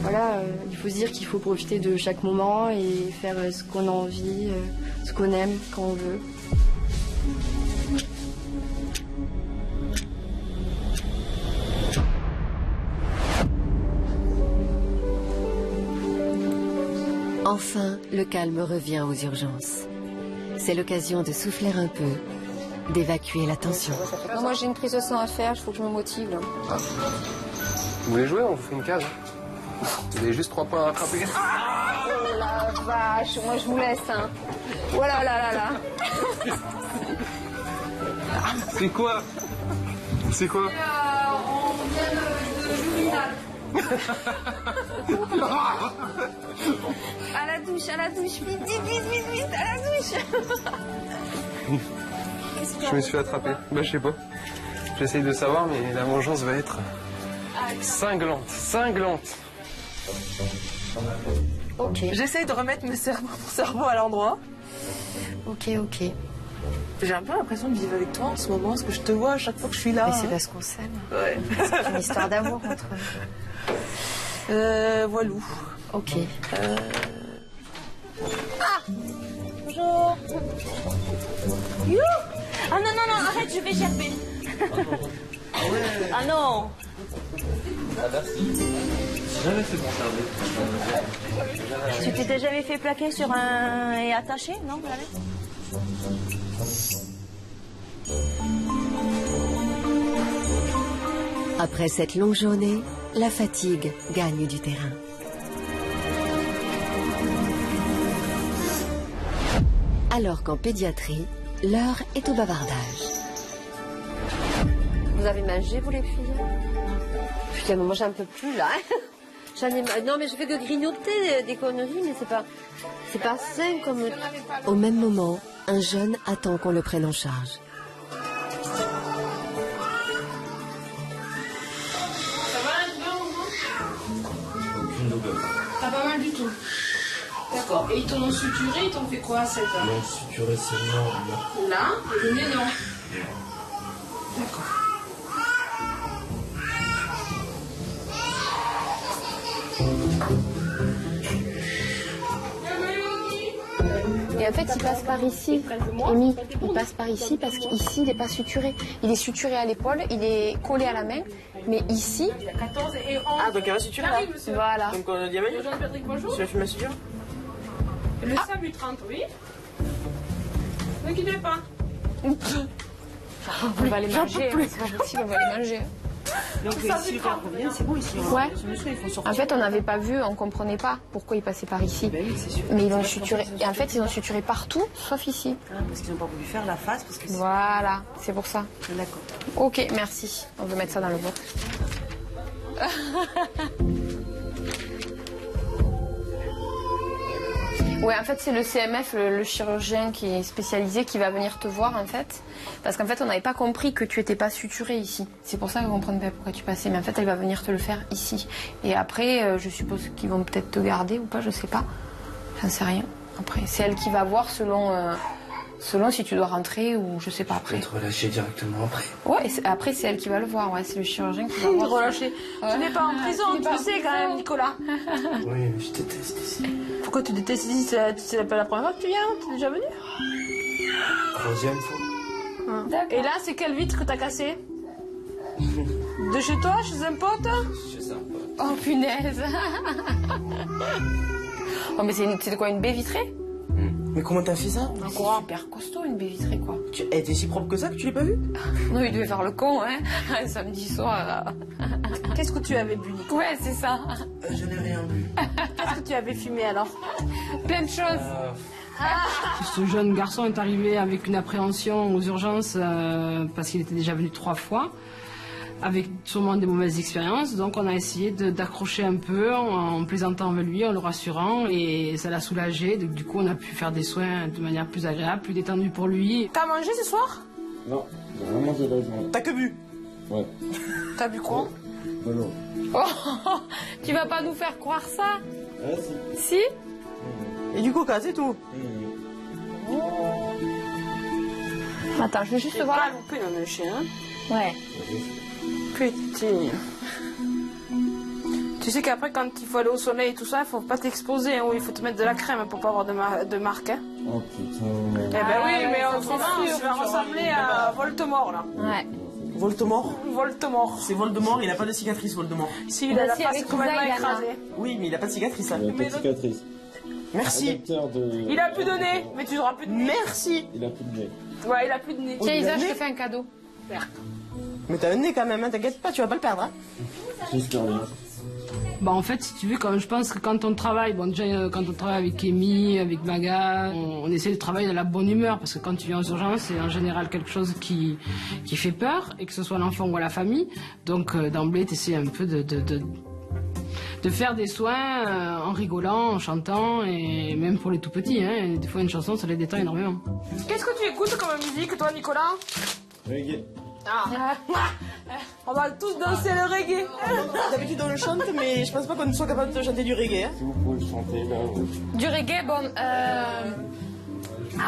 Voilà, il faut se dire qu'il faut profiter de chaque moment et faire ce qu'on a envie, ce qu'on aime, quand on veut. Enfin, le calme revient aux urgences. C'est l'occasion de souffler un peu, d'évacuer la tension. Non, moi j'ai une prise de sang à faire, il faut que je me motive. Là. Ah. Vous voulez jouer? On vous fait une case. Vous avez juste 3 points à rattraper. Oh la vache, moi je vous laisse. Hein. Voilà, là, là, là. C'est quoi? C'est quoi? On vient de Juvinal. À la douche, vite, vite, vite, vite, à la douche. Je me suis attrapé. Je sais pas. J'essaye de savoir, mais la vengeance va être cinglante, cinglante. Ok. J'essaye de remettre mon cerveau à l'endroit. Ok. J'ai un peu l'impression de vivre avec toi en ce moment, parce que je te vois à chaque fois que je suis là. Mais c'est parce qu'on s'aime. Ouais. C'est une histoire d'amour entre nous. Voilou. Ok. Ah! Bonjour. You! Ah non, arrête, je vais gerber. Ah non! Ah merci. Jamais fait mon cerveau. Tu t'étais jamais fait plaquer sur un... et attaché, non? Après cette longue journée, la fatigue gagne du terrain. Alors qu'en pédiatrie, l'heure est au bavardage. Vous avez mangé, vous les filles? Putain, mais moi j'en peux plus là. J'en ai... Non mais je fais que grignoter des conneries, mais c'est pas sain comme... Au même moment, un jeune attend qu'on le prenne en charge. Ça va un peu? T'as pas mal du tout. D'accord. Et ils t'en ont suturé, ils t'ont fait quoi à 7 heures? Ils m'ont suturé seulement là. Là, et le nez non. D'accord. Et en fait, il passe par ici. Amy, il passe par ici parce qu'ici, il n'est pas suturé. Il est suturé à l'épaule, il est collé à la main. Mais ici... 14 et 11. Ah, donc il va suturer là. Voilà. Donc on a dit bonjour. Bonjour. Tu me suture. Le SAMU 30, oui. Ne quittez pas. On va les manger. C'est pas possible, on va les manger. Donc si le père revient, c'est bon ici. Ouais. Il faut sortir. En fait, on n'avait pas vu, on comprenait pas pourquoi ils passaient par ici. Ben oui, c'est sûr. Mais ils ont suturé. Et en fait, ils ont suturé partout, sauf ici. Ah, parce qu'ils n'ont pas voulu faire la face. Parce que voilà, c'est pour ça. D'accord. Ok, merci. On veut mettre ça dans le box. Ouais, en fait, c'est le CMF, le chirurgien qui est spécialisé, qui va venir te voir, en fait. Parce qu'en fait, on n'avait pas compris que tu n'étais pas suturé ici. C'est pour ça qu'on ne comprenait pas pourquoi tu passais. Mais en fait, elle va venir te le faire ici. Et après, je suppose qu'ils vont peut-être te garder ou pas, je sais pas. J'en sais rien. Après, c'est elle qui va voir selon si tu dois rentrer ou je sais pas après. Être relâché directement après. Ouais, après, c'est elle qui va le voir. Ouais, c'est le chirurgien qui va voir. Relâché. Tu n'es pas en prison, tu le sais quand même, Nicolas. Oui, mais je déteste ici. Pourquoi tu détestes ici? C'est pas la première fois que tu viens? T'es déjà venu? 3e fois. Et là, c'est quelle vitre que t'as cassée? De chez toi, chez un pote? Chez un pote. Oh punaise. Oh mais c'est quoi, une baie vitrée? Mais comment t'as fait ça? C'est super costaud, une baie vitrée, quoi. Elle était si propre que ça que tu l'as pas vue? Non, il devait faire le con, hein. Un samedi soir. Qu'est-ce que tu avais bu, Nico? Ouais, c'est ça. Je n'ai rien bu. Qu'est-ce que tu avais fumé alors? Plein de choses. Ce jeune garçon est arrivé avec une appréhension aux urgences parce qu'il était déjà venu 3 fois, avec sûrement des mauvaises expériences. Donc on a essayé d'accrocher un peu en plaisantant avec lui, en le rassurant, et ça l'a soulagé. Donc, du coup, on a pu faire des soins de manière plus agréable, plus détendue pour lui. T'as mangé ce soir? Non, j'ai rien mangé la journée. T'as que bu? Ouais. T'as bu quoi? Voilà. Oh, tu vas pas nous faire croire ça? Ah si. Si? Et du coca, c'est tout? Attends, je vais juste voir. Pas loupé dans le chien. Ouais. Putain. Tu sais qu'après, quand il faut aller au soleil et tout ça, il faut pas t'exposer, hein, ou il faut te mettre de la crème pour pas avoir de marque. Hein. Oh putain. Eh ben oui, mais autrement, tu vas ressembler à Voldemort, là. Ouais. Voldemort? Voldemort. C'est Voldemort, il a pas de cicatrice, Voldemort. Si, il a la si, face avec complètement ça, il en a. écrasée. Oui, mais il a pas de cicatrice, là. Il a pas de cicatrice. Merci. Il a plus de nez, mais tu n'auras plus de nez. Merci. Il a plus de nez. Ouais, il a plus de nez. Tiens, Isa, je te fais un cadeau. Mais t'as un nez quand même, hein, t'inquiète pas, tu vas pas le perdre. Hein. J'espère rien. Bah en fait, si tu veux, je pense que quand on travaille, bon déjà quand on travaille avec Amy, avec Maga, on essaie de travailler dans la bonne humeur, parce que quand tu viens aux urgences, c'est en général quelque chose qui fait peur, et que ce soit l'enfant ou la famille. Donc d'emblée, tu essaies un peu de faire des soins en rigolant, en chantant, et même pour les tout petits, hein, des fois une chanson ça les détend énormément. Qu'est-ce que tu écoutes comme musique, toi, Nicolas? Reggae. Ah. On va tous danser le reggae. D'habitude on le chante, mais je pense pas qu'on soit capable de chanter du reggae. Hein. Si vous pouvez le chanter là. Du reggae, bon.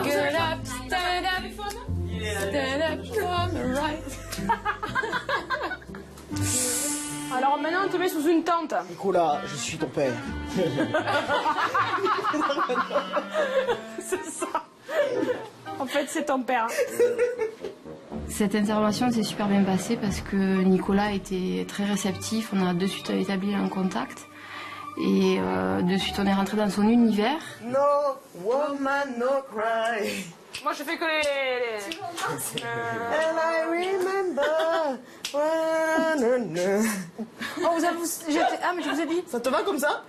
Get up, stand up from the right. Alors maintenant, on te met sous une tente. Nicolas, je suis ton père. C'est ça. En fait, c'est ton père. Cette intervention s'est super bien passée parce que Nicolas était très réceptif. On a de suite établi un contact. Et de suite, on est rentré dans son univers. No woman, no cry. Moi, je fais que les... And I remember. Oh, mais je vous ai dit. Ça te va comme ça?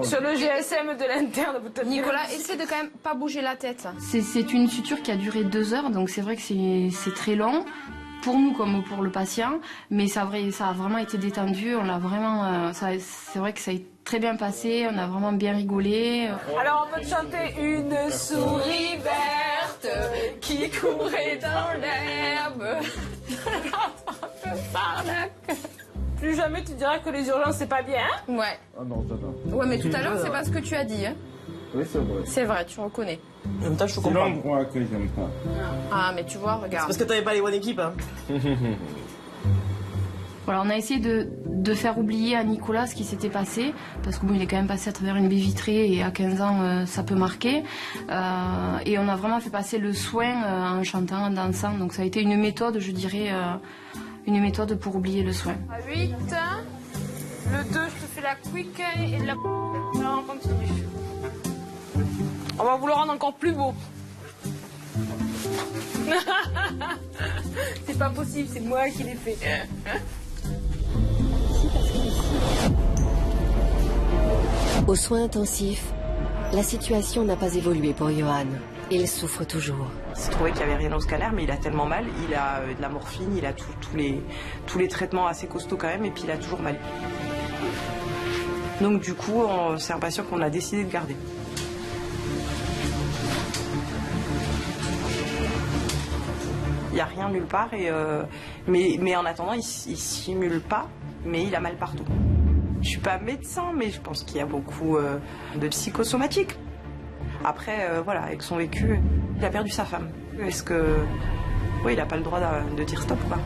Sur le GSM de l'interne, vous tenez. Nicolas, essaie de quand même pas bouger la tête. C'est une suture qui a duré 2 heures, donc c'est vrai que c'est très long. Pour nous comme pour le patient, mais ça a vraiment été détendu. On l'a vraiment, c'est vrai que ça a très bien passé. On a vraiment bien rigolé. Alors on peut te chanter une souris verte qui courait dans l'herbe. Plus jamais tu diras que les urgences c'est pas bien. Hein? Ouais. Ah non, ça va. Ouais, mais tout à l'heure c'est pas ce que tu as dit. Hein. Oui, c'est vrai. C'est vrai, tu reconnais. En même temps, je te C'est comprends. l'endroit que j'aime pas. Ah, mais tu vois, C'est regarde. parce que t'avais pas les bonnes équipes. Hein. Voilà, on a essayé de faire oublier à Nicolas ce qui s'était passé, parce que bon, il est quand même passé à travers une baie vitrée et à 15 ans, ça peut marquer. Et on a vraiment fait passer le soin en chantant, en dansant. Donc ça a été une méthode, je dirais, une méthode pour oublier le soin. À 8, le 2, je te fais la quick et la... Alors on continue. On va vous le rendre encore plus beau. C'est pas possible, c'est moi qui l'ai fait. Aux soins intensifs, la situation n'a pas évolué pour Johan. Il souffre toujours. Il s'est trouvé qu'il n'y avait rien au scanner, mais il a tellement mal. Il a de la morphine, il a tous les traitements assez costauds quand même, et puis il a toujours mal. Donc du coup, c'est un patient qu'on a décidé de garder. Il n'y a rien nulle part, mais en attendant, il ne simule pas, mais il a mal partout. Je ne suis pas médecin, mais je pense qu'il y a beaucoup de psychosomatiques. Après, voilà, avec son vécu, il a perdu sa femme. Est-ce que... Oui, il n'a pas le droit de dire stop, quoi.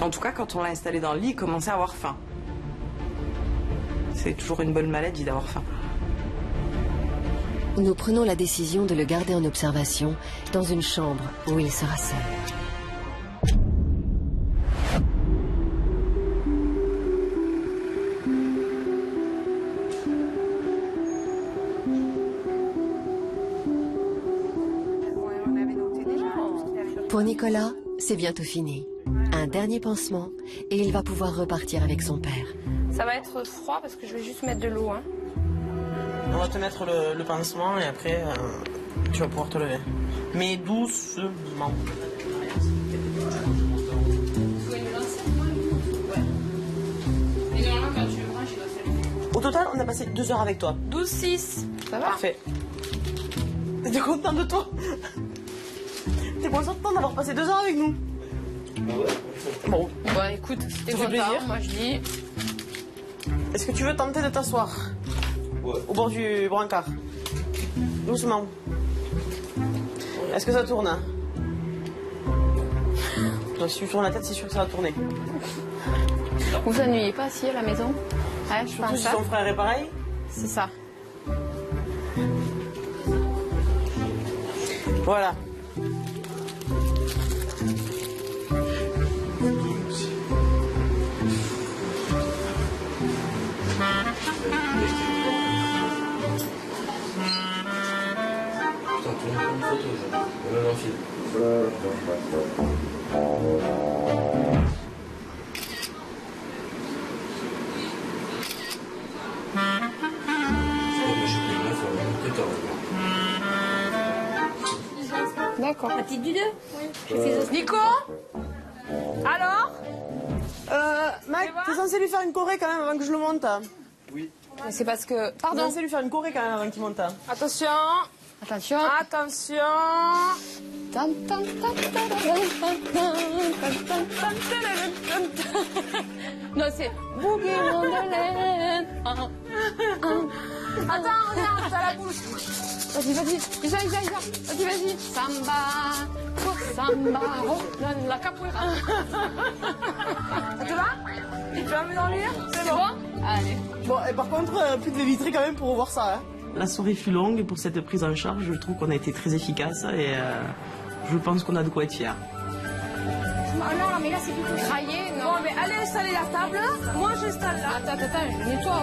En tout cas, quand on l'a installé dans le lit, il commençait à avoir faim. C'est toujours une bonne maladie d'avoir faim. Nous prenons la décision de le garder en observation dans une chambre où il sera seul. Pour Nicolas, c'est bientôt fini. Un dernier pansement et il va pouvoir repartir avec son père. Ça va être froid parce que je vais juste mettre de l'eau. Hein. On va te mettre le pansement et après tu vas pouvoir te lever. Mais doucement. Au total, on a passé 2 heures avec toi. 12-6. Ça va? Parfait. T'es content de toi? T'es content d'avoir passé 2 heures avec nous? Bon. Bah écoute, c'était ça fait content, plaisir. moi je dis. Est-ce que tu veux tenter de t'asseoir? Ouais. Au bord du brancard. Doucement. Est-ce que ça tourne? Hein? Donc, si tu tournes la tête, c'est sûr que ça va tourner. Vous vous ennuyez pas assis à la maison? Ouais, je surtout pense si ça. ton frère est pareil? C'est ça. Voilà. D'accord. La petite du 2? Oui. Nico? Alors? Mec, t'es censé lui faire une choré quand même avant que je le monte. Oui. C'est parce que... Pardon. T'es censé lui faire une choré quand même avant qu'il monte. Attention. Attention. Attention. Non, c'est Boogie Wonderland. Attends, regarde, t'as la bouche. Vas-y, vas-y, vas-y, vas-y. Samba, samba, la capoeira. Ça te va? Tu vas me dormir? C'est bon? Allez. Bon, et par contre, plus de vitrée quand même pour voir ça. Hein. La soirée fut longue pour cette prise en charge. Je trouve qu'on a été très efficace et je pense qu'on a de quoi être fiers. Oh non, mais là c'est plutôt craillé. Non, mais allez installer la table. Moi j'installe là. Attends, je nettoie.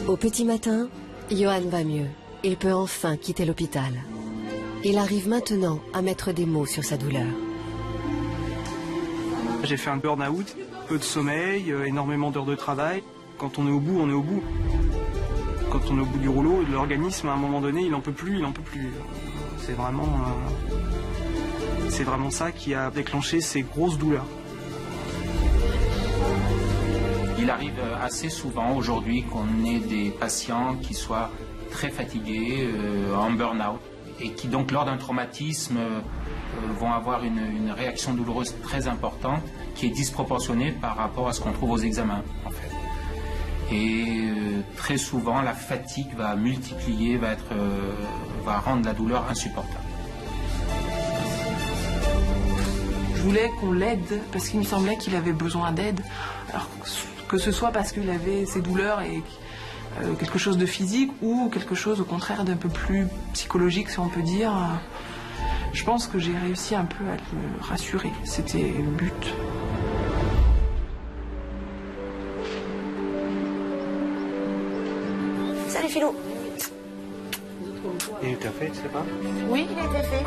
Au petit matin, Johan va mieux. Il peut enfin quitter l'hôpital. Il arrive maintenant à mettre des mots sur sa douleur. J'ai fait un burn-out, peu de sommeil, énormément d'heures de travail. Quand on est au bout, on est au bout. Quand on est au bout du rouleau, l'organisme, à un moment donné, il n'en peut plus. C'est vraiment ça qui a déclenché ces grosses douleurs. Il arrive assez souvent aujourd'hui qu'on ait des patients qui soient très fatigués, en burn-out, et qui donc lors d'un traumatisme vont avoir une réaction douloureuse très importante qui est disproportionnée par rapport à ce qu'on trouve aux examens en fait. Et très souvent la fatigue va multiplier, va rendre la douleur insupportable. Je voulais qu'on l'aide parce qu'il me semblait qu'il avait besoin d'aide. Alors que ce soit parce qu'il avait ses douleurs et quelque chose de physique ou quelque chose au contraire d'un peu plus psychologique si on peut dire. Je pense que j'ai réussi un peu à le rassurer. C'était le but. Salut Philou. Et t'as fait, tu sais pas? Oui, il a été fait.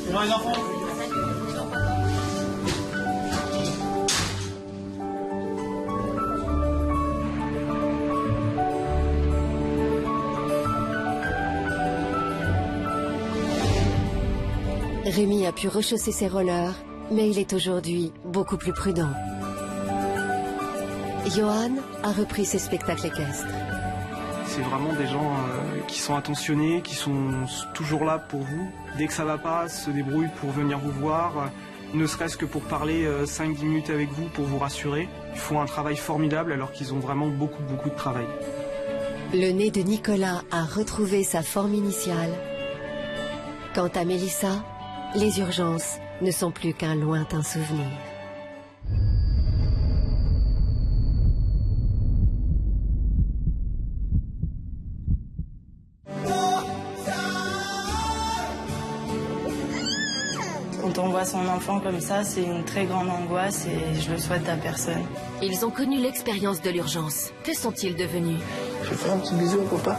Bonjour les enfants. Rémi a pu rechausser ses rollers, mais il est aujourd'hui beaucoup plus prudent. Johan a repris ses spectacles équestres. C'est vraiment des gens qui sont attentionnés, qui sont toujours là pour vous. Dès que ça va pas, se débrouillent pour venir vous voir, ne serait-ce que pour parler 5-10 minutes avec vous, pour vous rassurer. Ils font un travail formidable alors qu'ils ont vraiment beaucoup de travail. Le nez de Nicolas a retrouvé sa forme initiale. Quant à Mélissa, les urgences ne sont plus qu'un lointain souvenir. Quand on voit son enfant comme ça, c'est une très grande angoisse et je le souhaite à personne. Ils ont connu l'expérience de l'urgence. Que sont-ils devenus? Je fais un petit bisou au papa.